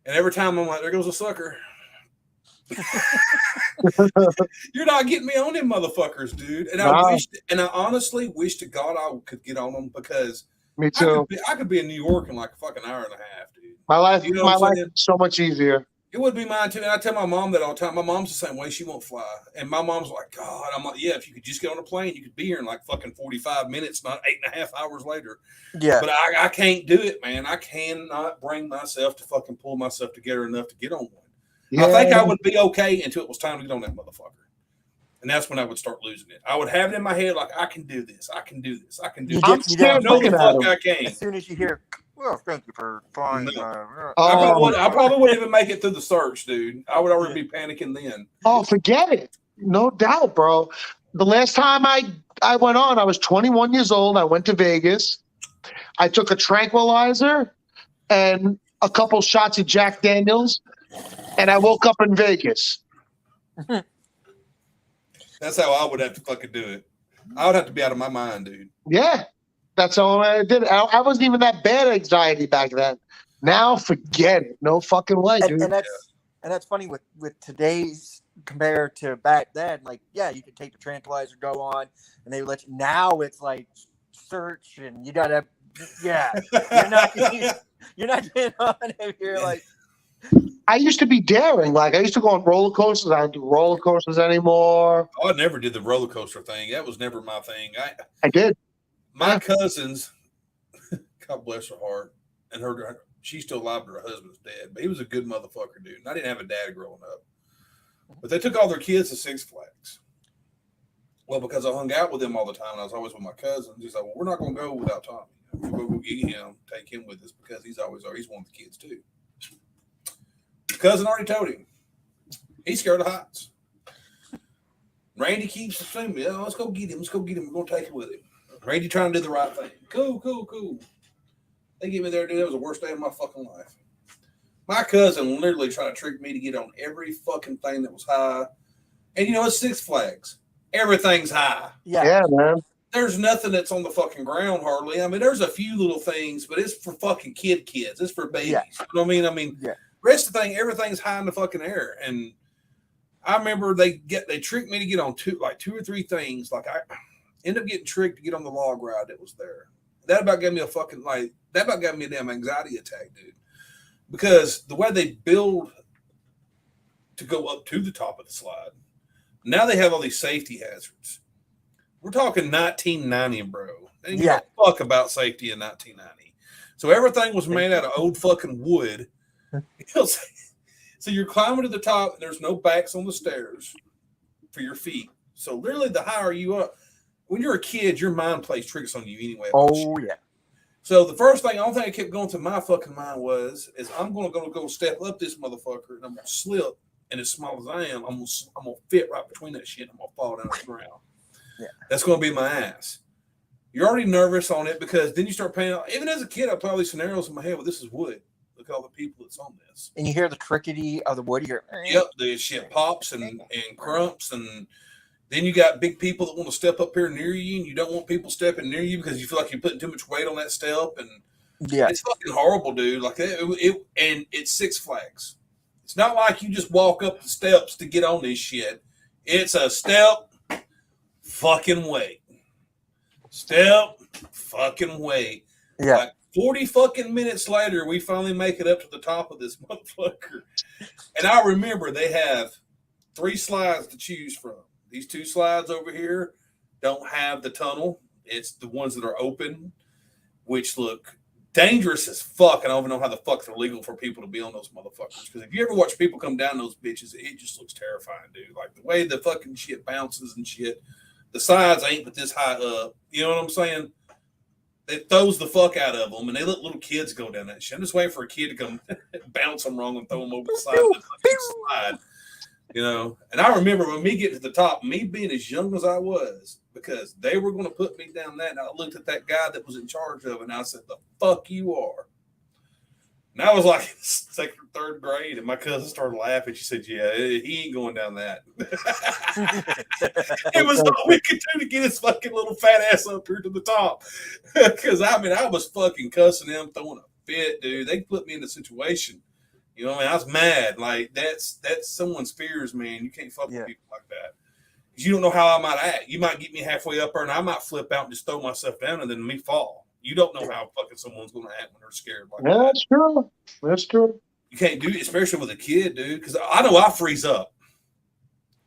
And every time I'm like, there goes a sucker. You're not getting me on them motherfuckers, dude. And I honestly wish to God I could get on them because. Me too. I could be in New York in like a fucking hour and a half, dude. My life is so much easier. It would be mine too. And I tell my mom that all the time. My mom's the same way. She won't fly. And my mom's like, God, I'm like, yeah, if you could just get on a plane, you could be here in like fucking 45 minutes, not 8.5 hours later. Yeah. But I can't do it, man. I cannot bring myself to fucking pull myself together enough to get on one. Yeah. I think I would be okay until it was time to get on that motherfucker. And that's when I would start losing it. I would have it in my head like, I can do this. I can do this. I can do this. I know the fuck I can. As soon as you hear, well, thank you for flying. No. I probably wouldn't even make it through the search, dude. I would already be panicking then. Oh, forget it. No doubt, bro. The last time I went on, I was 21 years old. I went to Vegas. I took a tranquilizer and a couple shots of Jack Daniels, and I woke up in Vegas. That's how I would have to fucking do it. I would have to be out of my mind, dude. Yeah. That's all I did. I wasn't even that bad anxiety back then. Now, forget it. No fucking way, dude. And that's funny with today's compared to back then. Like, yeah, you could take the tranquilizer, go on, and they would let you. Now it's like search, and you gotta, yeah, you're not getting on if you're like. I used to be daring. Like, I used to go on roller coasters. I don't do roller coasters anymore. Oh, I never did the roller coaster thing. That was never my thing. I did. My cousins, God bless her heart, and she's still alive, but her husband's dead. But he was a good motherfucker, dude. And I didn't have a dad growing up. But they took all their kids to Six Flags. Well, because I hung out with them all the time, and I was always with my cousins. He's like, well, we're not going to go without Tommy. We'll go get him, take him with us, because he's one of the kids, too. His cousin already told him. He's scared of heights. Randy keeps saying, yeah, let's go get him. We're going to take him with him. Randy trying to do the right thing. Cool. They get me there, dude. That was the worst day of my fucking life. My cousin literally tried to trick me to get on every fucking thing that was high. And it's Six Flags. Everything's high. Yeah, man. There's nothing that's on the fucking ground hardly. I mean, there's a few little things, but it's for fucking kids. It's for babies. Yeah. You know what I mean? Rest of the thing, everything's high in the fucking air. And I remember they tricked me to get on two or three things. Like I ended up getting tricked to get on the log ride that was there. That about gave me a damn anxiety attack, dude. Because the way they build to go up to the top of the slide, now they have all these safety hazards. We're talking 1990, bro. They didn't give a fuck about safety in 1990. So everything was made out of old fucking wood. So you're climbing to the top, and there's no backs on the stairs for your feet. So literally, the higher you up, when you're a kid, your mind plays tricks on you anyway. Oh, yeah. So the first thing, only thing that kept going to my fucking mind is I'm going to go step up this motherfucker, and I'm going to slip. And as small as I am, I'm gonna fit right between that shit. And I'm gonna fall down the ground. Yeah, that's gonna be my ass. You're already nervous on it because then you start paying. Even as a kid, I play all these scenarios in my head. Well, this is wood. Look at all the people that's on this. And you hear the crickety of the wood. Yep, the shit pops and crumps, and then you got big people that want to step up here near you, and you don't want people stepping near you because you feel like you're putting too much weight on that step, and it's fucking horrible, dude. Like and it's Six Flags. It's not like you just walk up the steps to get on this shit. It's a step fucking wait. Step fucking wait. Yeah. Like 40 fucking minutes later, we finally make it up to the top of this motherfucker. And I remember they have 3 slides to choose from. These 2 slides over here don't have the tunnel. It's the ones that are open, which look dangerous as fuck, and I don't even know how the fuck they're legal for people to be on those motherfuckers. Because if you ever watch people come down those bitches, it just looks terrifying, dude. Like the way the fucking shit bounces and shit. The sides ain't but this high up. You know what I'm saying? It throws the fuck out of them, and they let little kids go down that shit. I'm just waiting for a kid to come bounce them wrong and throw them over the side of the fucking slide. And I remember when me getting to the top, me being as young as I was, because they were going to put me down that, and I looked at that guy that was in charge of it, and I said, the fuck you are. And I was like 2nd or 3rd grade, and my cousin started laughing. She said, yeah, he ain't going down that. It was all we could do to get his fucking little fat ass up here to the top. Because, I was fucking cussing him, throwing a fit, dude. They put me in a situation. You know what I mean? I was mad. Like, that's someone's fears, man. You can't fuck with people like that. Because you don't know how I might act. You might get me halfway up there, and I might flip out and just throw myself down, and then me fall. You don't know how fucking someone's going to act when they're scared like that. That's true. That's true. You can't do it, especially with a kid, dude, because I know I freeze up.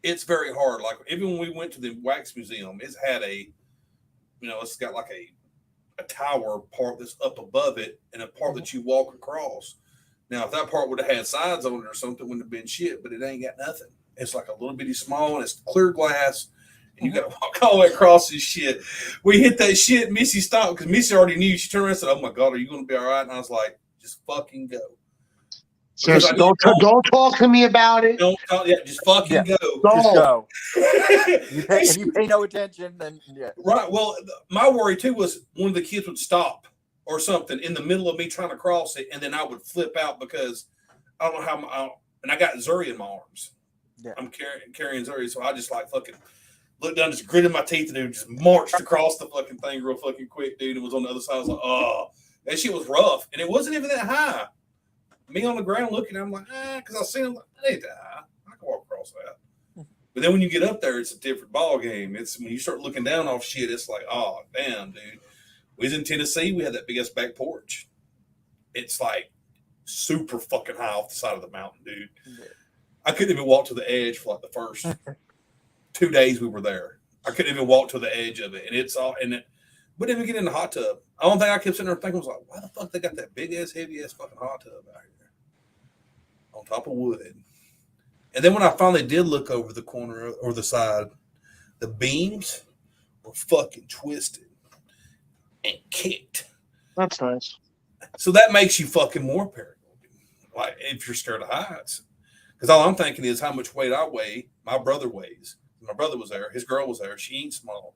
It's very hard. Like, even when we went to the wax museum, it's had it's got like a tower part that's up above it and a part that you walk across. Now, if that part would have had sides on it or something, it wouldn't have been shit, but it ain't got nothing. It's like a little bitty small, and it's clear glass, and you got to walk all the way across this shit. We hit that shit, Missy stopped, because Missy already knew. She turned around and said, oh, my God, are you going to be all right? And I was like, just fucking go. Seriously, don't talk to me about it. Don't talk, just fucking go. Just go. If you pay no attention, then Right. Well, my worry, too, was one of the kids would stop or something in the middle of me trying to cross it, and then I would flip out because I don't know how and I got Zuri in my arms. Yeah. I'm carrying Zuri, so I just like fucking looked down, just gritted my teeth, and dude just marched across the fucking thing real fucking quick, dude. It was on the other side. I was like, oh, that shit was rough, and it wasn't even that high. Me on the ground looking, I'm like, because I seen him like, that ain't that high. I can walk across that. But then when you get up there, it's a different ball game. It's when you start looking down off shit, it's like, oh, damn, dude. We was in Tennessee. We had that big ass back porch. It's like super fucking high off the side of the mountain, dude. Yeah. I couldn't even walk to the edge for like the first 2 days we were there. I couldn't even walk to the edge of it. And it's all, but then we get in the hot tub. The only thing I kept sitting there thinking was like, why the fuck they got that big ass, heavy ass fucking hot tub out here on top of wood? And then when I finally did look over the corner or the side, the beams were fucking twisted and kicked. That's nice. So that makes you fucking more paranoid. Like if you're scared of heights. Because all I'm thinking is how much weight I weigh, my brother weighs. My brother was there, his girl was there, she ain't small.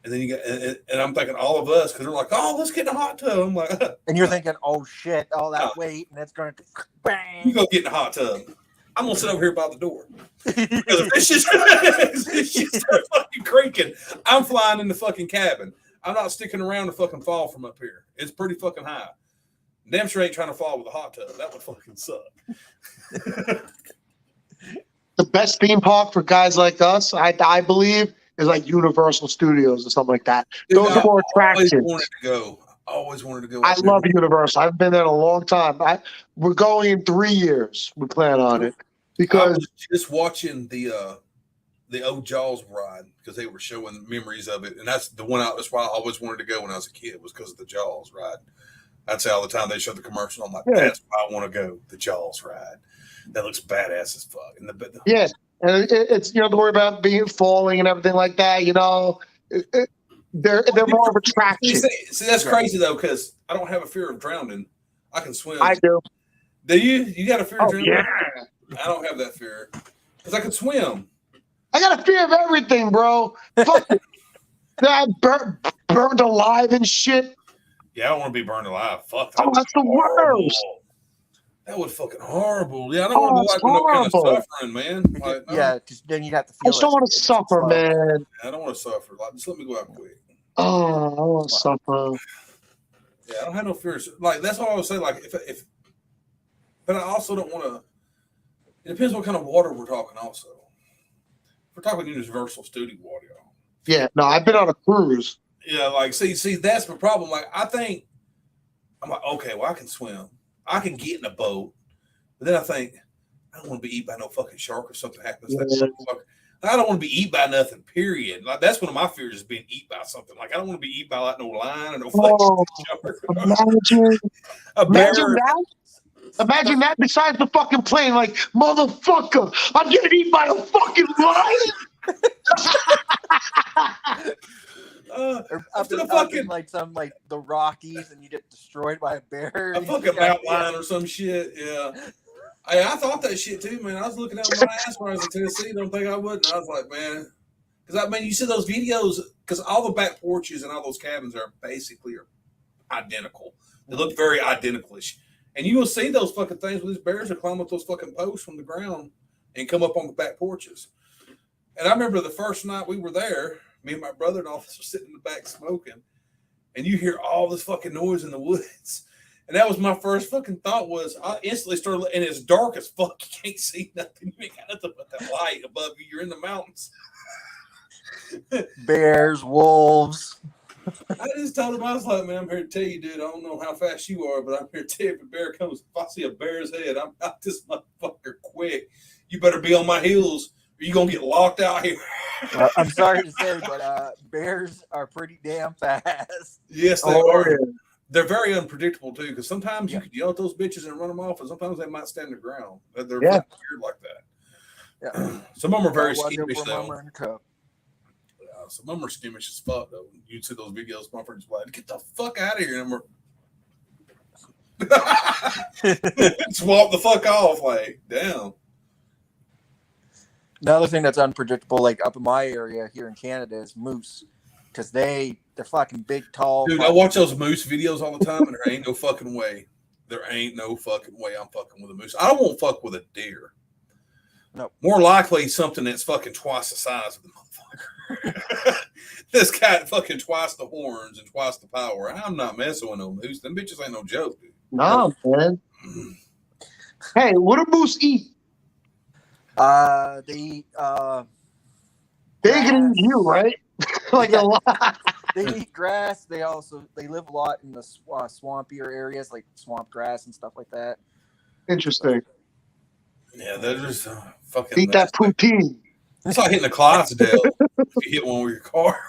And then you got, and I'm thinking all of us, because they're like, oh, let's get in a hot tub. I'm like, and you're thinking, oh shit, all that weight, and it's going to bang. You go get in the hot tub. I'm gonna sit over here by the door. Because if this shit starts fucking creaking, I'm flying in the fucking cabin. I'm not sticking around to fucking fall from up here. It's pretty fucking high. Damn sure ain't trying to fall with a hot tub. That would fucking suck. The best theme park for guys like us, I believe, is like Universal Studios or something like that. Those are more attractions. Always wanted to go. I love Universal. I've been there a long time. We're going in 3 years. We plan on it because I was just watching the old Jaws ride because they were showing memories of it, and that's the one. That's why I always wanted to go when I was a kid, was because of the Jaws ride. I'd say all the time they show the commercial. I'm like, that's why I want to go. The Jaws ride. That looks badass as fuck. And and it's you don't have to worry about falling and everything like that. You know, they're more of attraction. See, that's crazy though, because I don't have a fear of drowning. I can swim. I do. Do you? You got a fear of drowning? Yeah. I don't have that fear because I can swim. I got a fear of everything, bro. Fuck it. Burned alive and shit. Yeah, I don't want to be burned alive. Fuck. Oh, that's the worst. That was fucking horrible. Yeah, I don't want to like no kind of suffering, man. Like, yeah, because then you have to feel. I just don't want to suffer, man. I don't want to suffer. Like, just let me go out quick. Oh, I want to suffer. Yeah, I don't have no fears. Like, that's all I would say. Like, if, but I also don't want to. It depends what kind of water we're talking. Also, if we're talking Universal Studio water. Yeah, no, I've been on a cruise. Yeah, like see, that's my problem. Like, I think I'm like, okay, well, I can swim. I can get in a boat, but then I think I don't want to be eaten by no fucking shark or something happens. Yeah. I don't want to be eaten by nothing. Period. Like, that's one of my fears, is being eaten by something. Like, I don't want to be eaten by like no lion or no fucking shark. Imagine that besides the fucking plane. Like, motherfucker, I'm getting eaten by a fucking lion. After the fucking like some like the Rockies, and you get destroyed by a bear. A fucking mountain lion or some shit. Yeah. Hey, I thought that shit too, man. I was looking at my ass when I was in Tennessee. Don't think I wouldn't. I was like, man, because I mean, you see those videos, because all the back porches and all those cabins are basically identical. They look very identical-ish. And you will see those fucking things where these bears are climbing up those fucking posts from the ground and come up on the back porches. And I remember the first night we were there, me and my brother and all of us were sitting in the back smoking, and you hear all this fucking noise in the woods. And that was my first fucking thought, was I instantly started, and it's dark as fuck. You can't see nothing. You ain't got nothing but that light above you. You're in the mountains. Bears, wolves. I just told him, I was like, man, I'm here to tell you, dude, I don't know how fast you are, but I'm here to tell you, if a bear comes, if I see a bear's head, I'm out this motherfucker quick. You better be on my heels, or you're going to get locked out here. I'm sorry to say, but bears are pretty damn fast. Yes, they are. Yeah. They're very unpredictable, too, because sometimes you can yell at those bitches and run them off, and sometimes they might stand the ground. They're weird like that. Yeah. Some of them are very squeamish, though. Some of them are squeamish as fuck, though. You'd see those videos, my friends like, get the fuck out of here. And we're swap the fuck off, like, damn. Another thing that's unpredictable, like up in my area here in Canada, is moose. Because they're fucking big, tall. Dude, I watch those moose videos all the time, and there ain't no fucking way. There ain't no fucking way I'm fucking with a moose. I don't want to fuck with a deer. No. More likely something that's fucking twice the size of the motherfucker. This got fucking twice the horns and twice the power. I'm not messing with no moose. Them bitches ain't no joke, dude. No, man. Hey, what do moose eat? They eat Bigger than you, right? Like a lot. They eat grass. They live a lot in the swampier areas, like swamp grass and stuff like that. Interesting. Yeah, they're just fucking. Eat that poutine. It's like hitting a Clydesdale if you hit one with your car.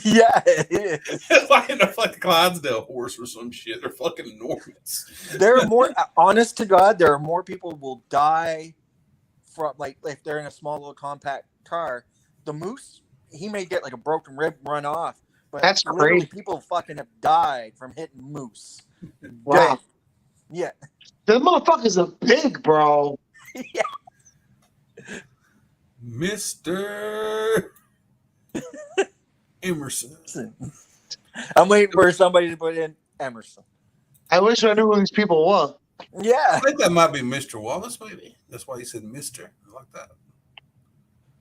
Yeah, it is. It's like hitting a fucking Clydesdale horse or some shit. They're fucking enormous. There are more, honest to God, there are more people will die from, like, if they're in a small little compact car. The moose, he may get like a broken rib, run off. But that's crazy. People fucking have died from hitting moose. Wow. Yeah. The motherfuckers are big, bro. Yeah. Mr. Emerson. I'm waiting for somebody to put in Emerson. I wish I knew who these people were. Yeah. I think that might be Mr. Wallace, maybe. That's why he said Mr. I like that.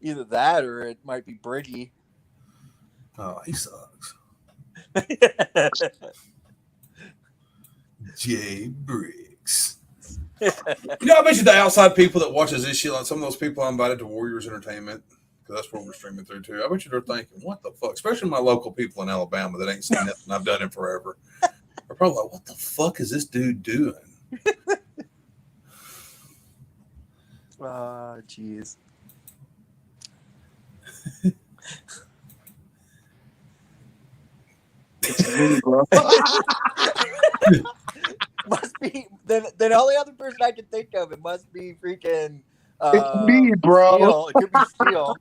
Either that or it might be Briggy. Oh, he sucks. Jay Briggs. I bet you the outside people that watches this shit, like some of those people I invited to Warriors Entertainment, because that's where we're streaming through too. I bet you they're thinking, "What the fuck?" Especially my local people in Alabama that ain't seen nothing I've done in forever. They're probably like, "What the fuck is this dude doing?" Jeez. It's me, bro. Must be the only other person I can think of. It must be freaking. It's me, bro. Steel. It could be Steel.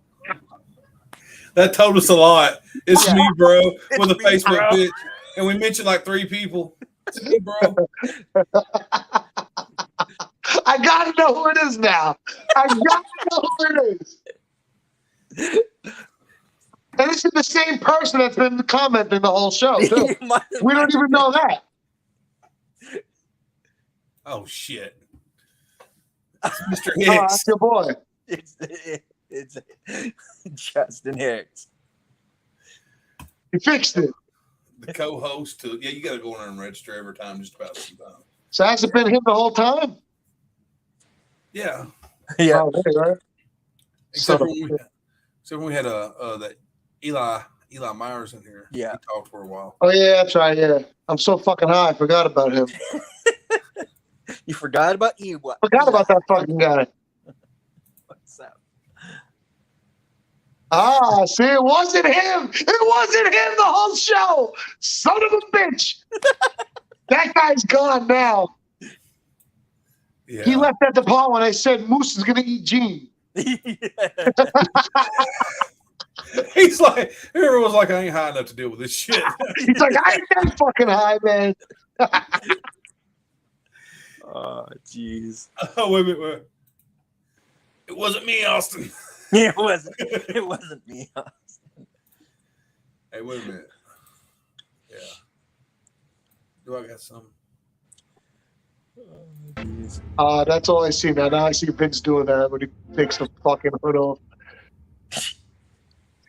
That told us a lot. It's Yeah. me, bro, with a me, Facebook bro. bitch, and we mentioned like 3 people. It's me, bro. I gotta know who it is now. I gotta know who it is. And this is the same person that's been commenting the whole show, too. We don't even know that. Oh shit! It's Mr. Oh, that's Hicks. your boy. It's Justin Hicks. He fixed it. The co-host. Yeah, you got to go in there and register every time, just about sometimes. So has it been him the whole time? Yeah. Yeah. Oh, there, right? Except when we had that Eli Myers in here. Yeah. He talked for a while. Oh, yeah, that's right, yeah. I'm so fucking high, I forgot about him. You forgot about Ewa. Forgot about that fucking guy. What's up? Ah, see, it wasn't him. It wasn't him the whole show. Son of a bitch. That guy's gone now. Yeah. He left at the part when I said Moose is going to eat Gene. He's like, everyone's like, I ain't high enough to deal with this shit. He's like, I ain't that fucking high, man. Oh, jeez. Oh, wait a minute. It wasn't me, Austin. It wasn't me. Hey, wait a minute. Yeah. Do I got some? That's all I see now. Now I see Vince doing that when he takes the fucking hood off.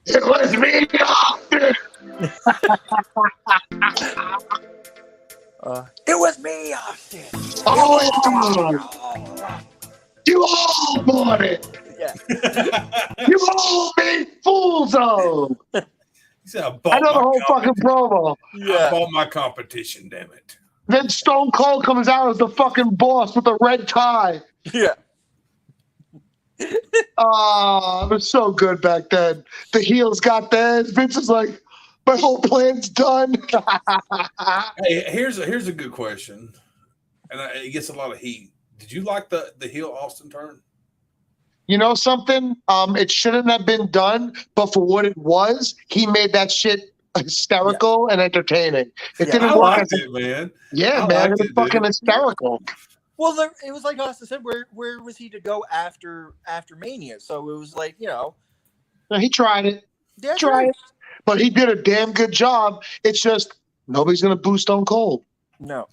It was me, Austin. It was me, Austin. Oh, you all bought it. Yeah. You all made fools of. He said, I know the whole fucking promo. I bought my competition, damn it. Then Stone Cold comes out as the fucking boss with the red tie. Yeah. Oh, it was so good back then. The heels got theirs. Vince is like, my whole plan's done. Hey, here's a good question, and it gets a lot of heat. Did you like the heel Austin turn? You know something? It shouldn't have been done, but for what it was, he made that shit hysterical and entertaining. It didn't I work liked it, man. Yeah, I man, liked it was it, fucking dude. hysterical. Well, it was like Austin said. Where was he to go after Mania? So it was like, No, he tried it. Yeah, Tried it. But he did a damn good job. It's just nobody's gonna boo Stone Cold. No.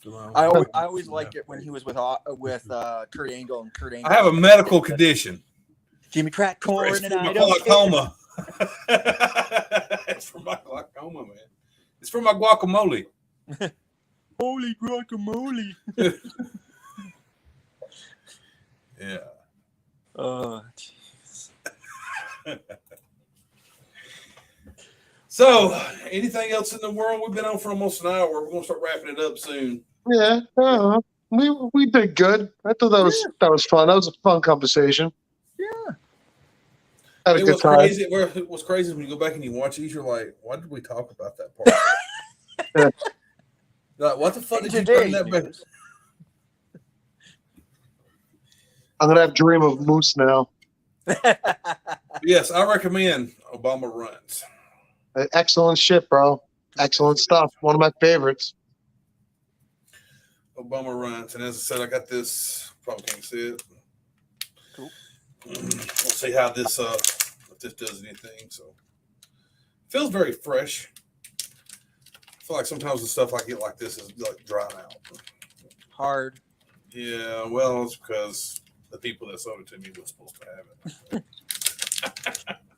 Well, I always liked it when he was with Kurt Angle and Kurt Angle. I have a medical condition. Jimmy crack corn It's and for my I don't care. glaucoma. It's for my glaucoma, man. It's for my guacamole. Holy guacamole. Yeah. Oh, jeez. So, anything else in the world? We've been on for almost an hour. We're gonna start wrapping it up soon. Yeah, we did good. I thought that was fun. That was a fun conversation. Yeah. Had a It good was time. crazy. It was crazy when you go back and you watch these. You're like, why did we talk about that part? Like, what the fuck did you bring that back? I'm gonna have dream of Moose now. Yes, I recommend Obama Runs. Excellent shit, bro. Excellent stuff. One of my favorites. Obama Runs, and as I said, I got this. Probably can't see it. Cool. We'll see how this if this does anything. So Feels very fresh. I feel like sometimes the stuff I get like this is like dried out. Hard. Yeah, well, it's because the people that sold it to me were supposed to have it.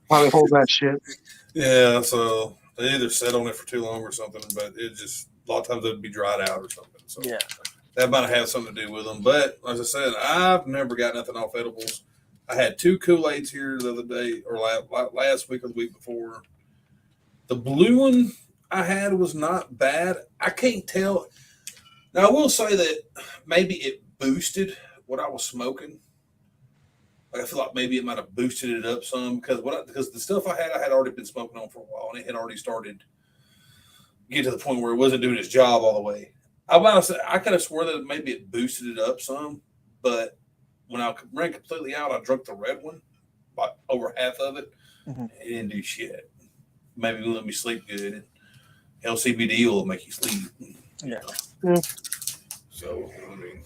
Probably hold that shit. Yeah, so they either sat on it for too long or something, but it just a lot of times it'd be dried out or something. So Yeah. that might have something to do with them. But as I said, I've never got nothing off edibles. I had 2 Kool-Aids here the other day, or last week or the week before. The blue one I had was not bad. I can't tell. Now, I will say that maybe it boosted what I was smoking. Like I feel like maybe it might have boosted it up some because the stuff I had already been smoking on for a while, and it had already started to get to the point where it wasn't doing its job all the way. I could have swore that maybe it boosted it up some, but when I ran completely out, I drank the red one, about over half of it. Mm-hmm. It didn't do shit. Maybe it let me sleep good. LCBD will make you sleep. Yeah. So, I mean,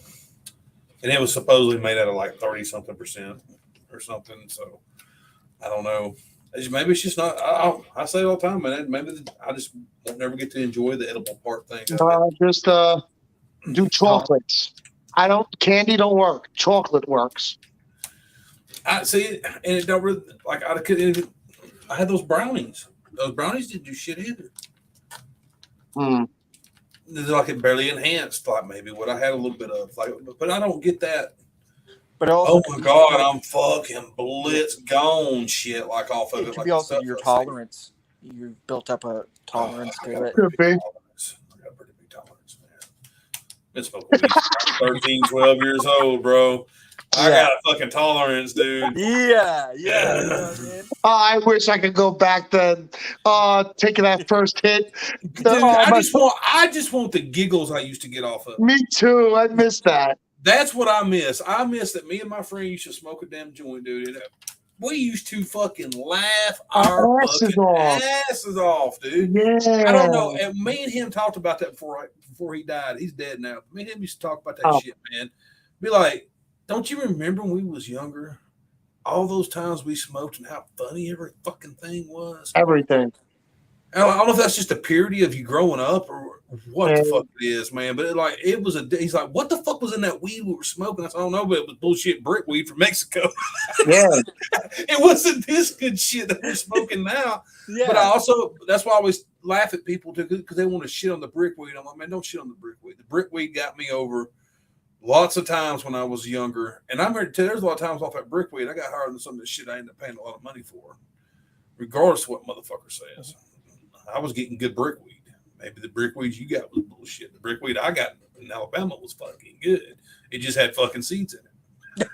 and it was supposedly made out of like 30-something% or something. So, I don't know. Maybe it's just not. I say it all the time, man. Maybe I just won't never get to enjoy the edible part thing. Just do chocolates. Candy don't work. Chocolate works. I see, and it don't really like I had those brownies. Those brownies didn't do shit either. It's like it barely enhanced, like maybe what I had a little bit of, like, but I don't get that. But also, oh my god, I'm fucking blitz gone shit like off of it. It could like be also your tolerance. You've built up a tolerance to it. Could be. I got a pretty big tolerance, man. Been smoking weed since I'm 13, 12 years old, bro. I got a fucking tolerance, dude. Yeah. You know what I mean? I wish I could go back then. Taking that first hit. Dude, I just want the giggles I used to get off of. Me too. I miss that. That's what I miss. I miss that me and my friend used to smoke a damn joint, dude. We used to fucking laugh our asses off, dude. Yeah. I don't know. And me and him talked about that before he died. He's dead now. Me and him used to talk about that shit, man. Be like, don't you remember when we was younger? All those times we smoked and how funny every fucking thing was. Everything. I don't know if that's just the purity of you growing up or what the fuck it is, man. But he's like, what the fuck was in that weed we were smoking? I said, I don't know, but it was bullshit brick weed from Mexico. Yeah. It wasn't this good shit that we're smoking now. Yeah. But that's why I always laugh at people too, because they want to shit on the brick weed. I'm like, man, don't shit on the brick weed. The brick weed got me over lots of times when I was younger. And I'm here to tell you, there's a lot of times off that brick weed, I got higher than some of the shit I ended up paying a lot of money for, regardless of what motherfucker says. I was getting good brick weed. Maybe the brick weed you got was bullshit. The brick weed I got in Alabama was fucking good. It just had fucking seeds in it.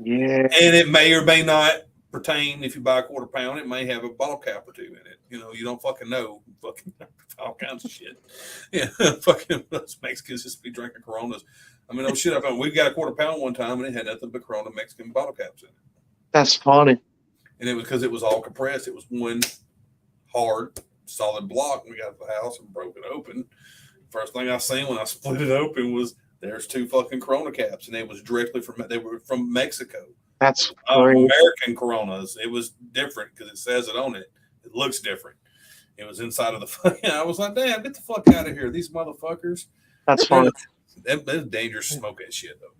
Yeah. And it may or may not pertain if you buy a quarter pound. It may have a bottle cap or two in it. You know, you don't fucking know. Fucking all kinds of shit. Yeah, fucking us Mexicans just be drinking Coronas. I mean, no shit. We got a quarter pound one time and it had nothing but Corona Mexican bottle caps in it. That's funny. And it was because it was all compressed. It was one hard, solid block. We got to the house and broke it open. First thing I seen when I split it open was there's 2 fucking Corona caps, and they were from Mexico. That's American Coronas. It was different because it says it on it. It looks different. It was inside of the fucking. I was like, damn, get the fuck out of here, these motherfuckers. That's funny. That's dangerous to smoke that shit though,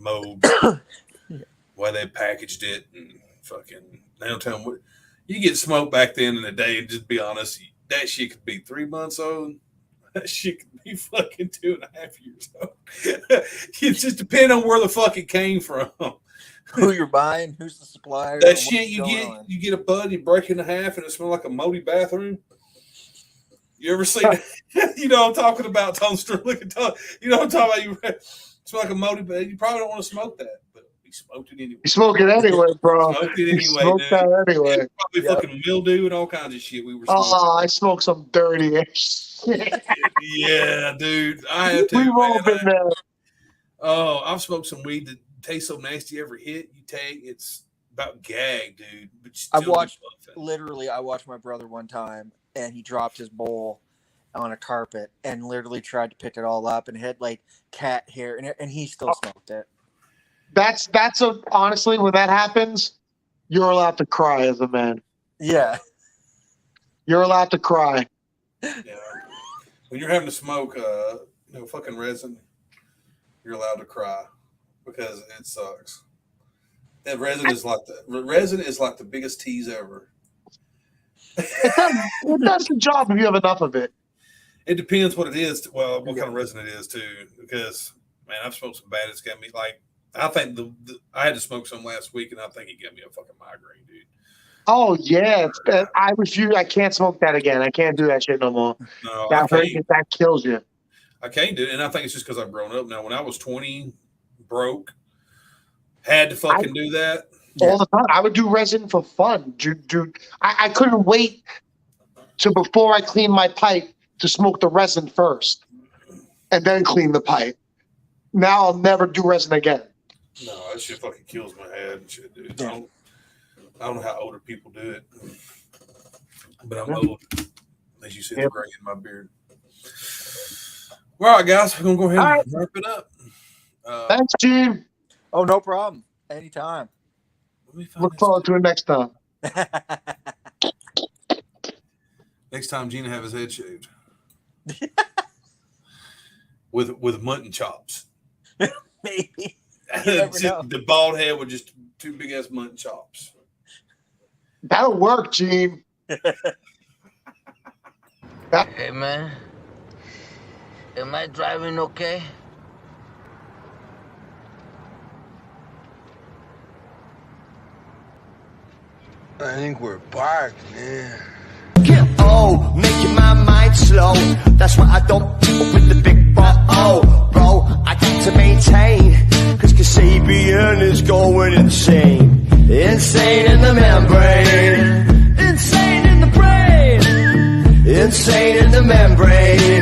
man. Mode. Why they packaged it and fucking. They don't tell them what. You get smoked back then in the day, just be honest, that shit could be 3 months old. That shit could be fucking 2.5 years old. It just depends on where the fuck it came from. Who you're buying, who's the supplier. That shit you get a bud, you break it in half, and it smells like a moldy bathroom. You ever seen that? You know what I'm talking about, tonster. Look at you know what I'm talking about. You smell like a moldy bathroom. You probably don't want to smoke that. We smoked it anyway. You smoke it anyway, bro. Smoked it anyway, smoked dude. That anyway. Probably fucking mildew and all kinds of shit we were smoking. I smoked some dirty shit. Yeah, dude. I have to. We've all been there. Oh, I've smoked some weed that tastes so nasty every hit you take. It's about gag, dude. But I watched my brother one time, and he dropped his bowl on a carpet and literally tried to pick it all up, and it had like cat hair in it, and he still smoked it. Honestly, when that happens, you're allowed to cry as a man. Yeah. You're allowed to cry. Yeah. When you're having to smoke, fucking resin, you're allowed to cry because it sucks. That resin is like the biggest tease ever. It does the job if you have enough of it. It depends what it is. What kind of resin it is too. Because man, I've smoked some bad. It's got me like. I think I had to smoke some last week, and I think it got me a fucking migraine, dude. Oh yeah, I refuse. I can't smoke that again. I can't do that shit no more. No, that kills you. I can't do it, and I think it's just because I've grown up now. When I was 20, broke, had to fucking do that all the time. I would do resin for fun. I couldn't wait to before I clean my pipe to smoke the resin first, and then clean the pipe. Now I'll never do resin again. No, that shit fucking kills my head and shit, dude. I don't know how older people do it, but I'm old. As you see the gray in my beard. All right, guys, we're gonna go ahead and wrap it up. Thanks, Gene. Oh, no problem. Anytime. Look forward to it next time. Next time, Gina have his head shaved with mutton chops. Maybe. The bald head with just two big ass mutton chops. That'll work, Gene. Hey, man. Am I driving okay? I think we're parked, man. Oh, making my mind slow. That's why I don't with the big bro. Oh, bro, I got to maintain. Cause Kasabian is going insane. Insane in the membrane. Insane in the brain. Insane in the membrane.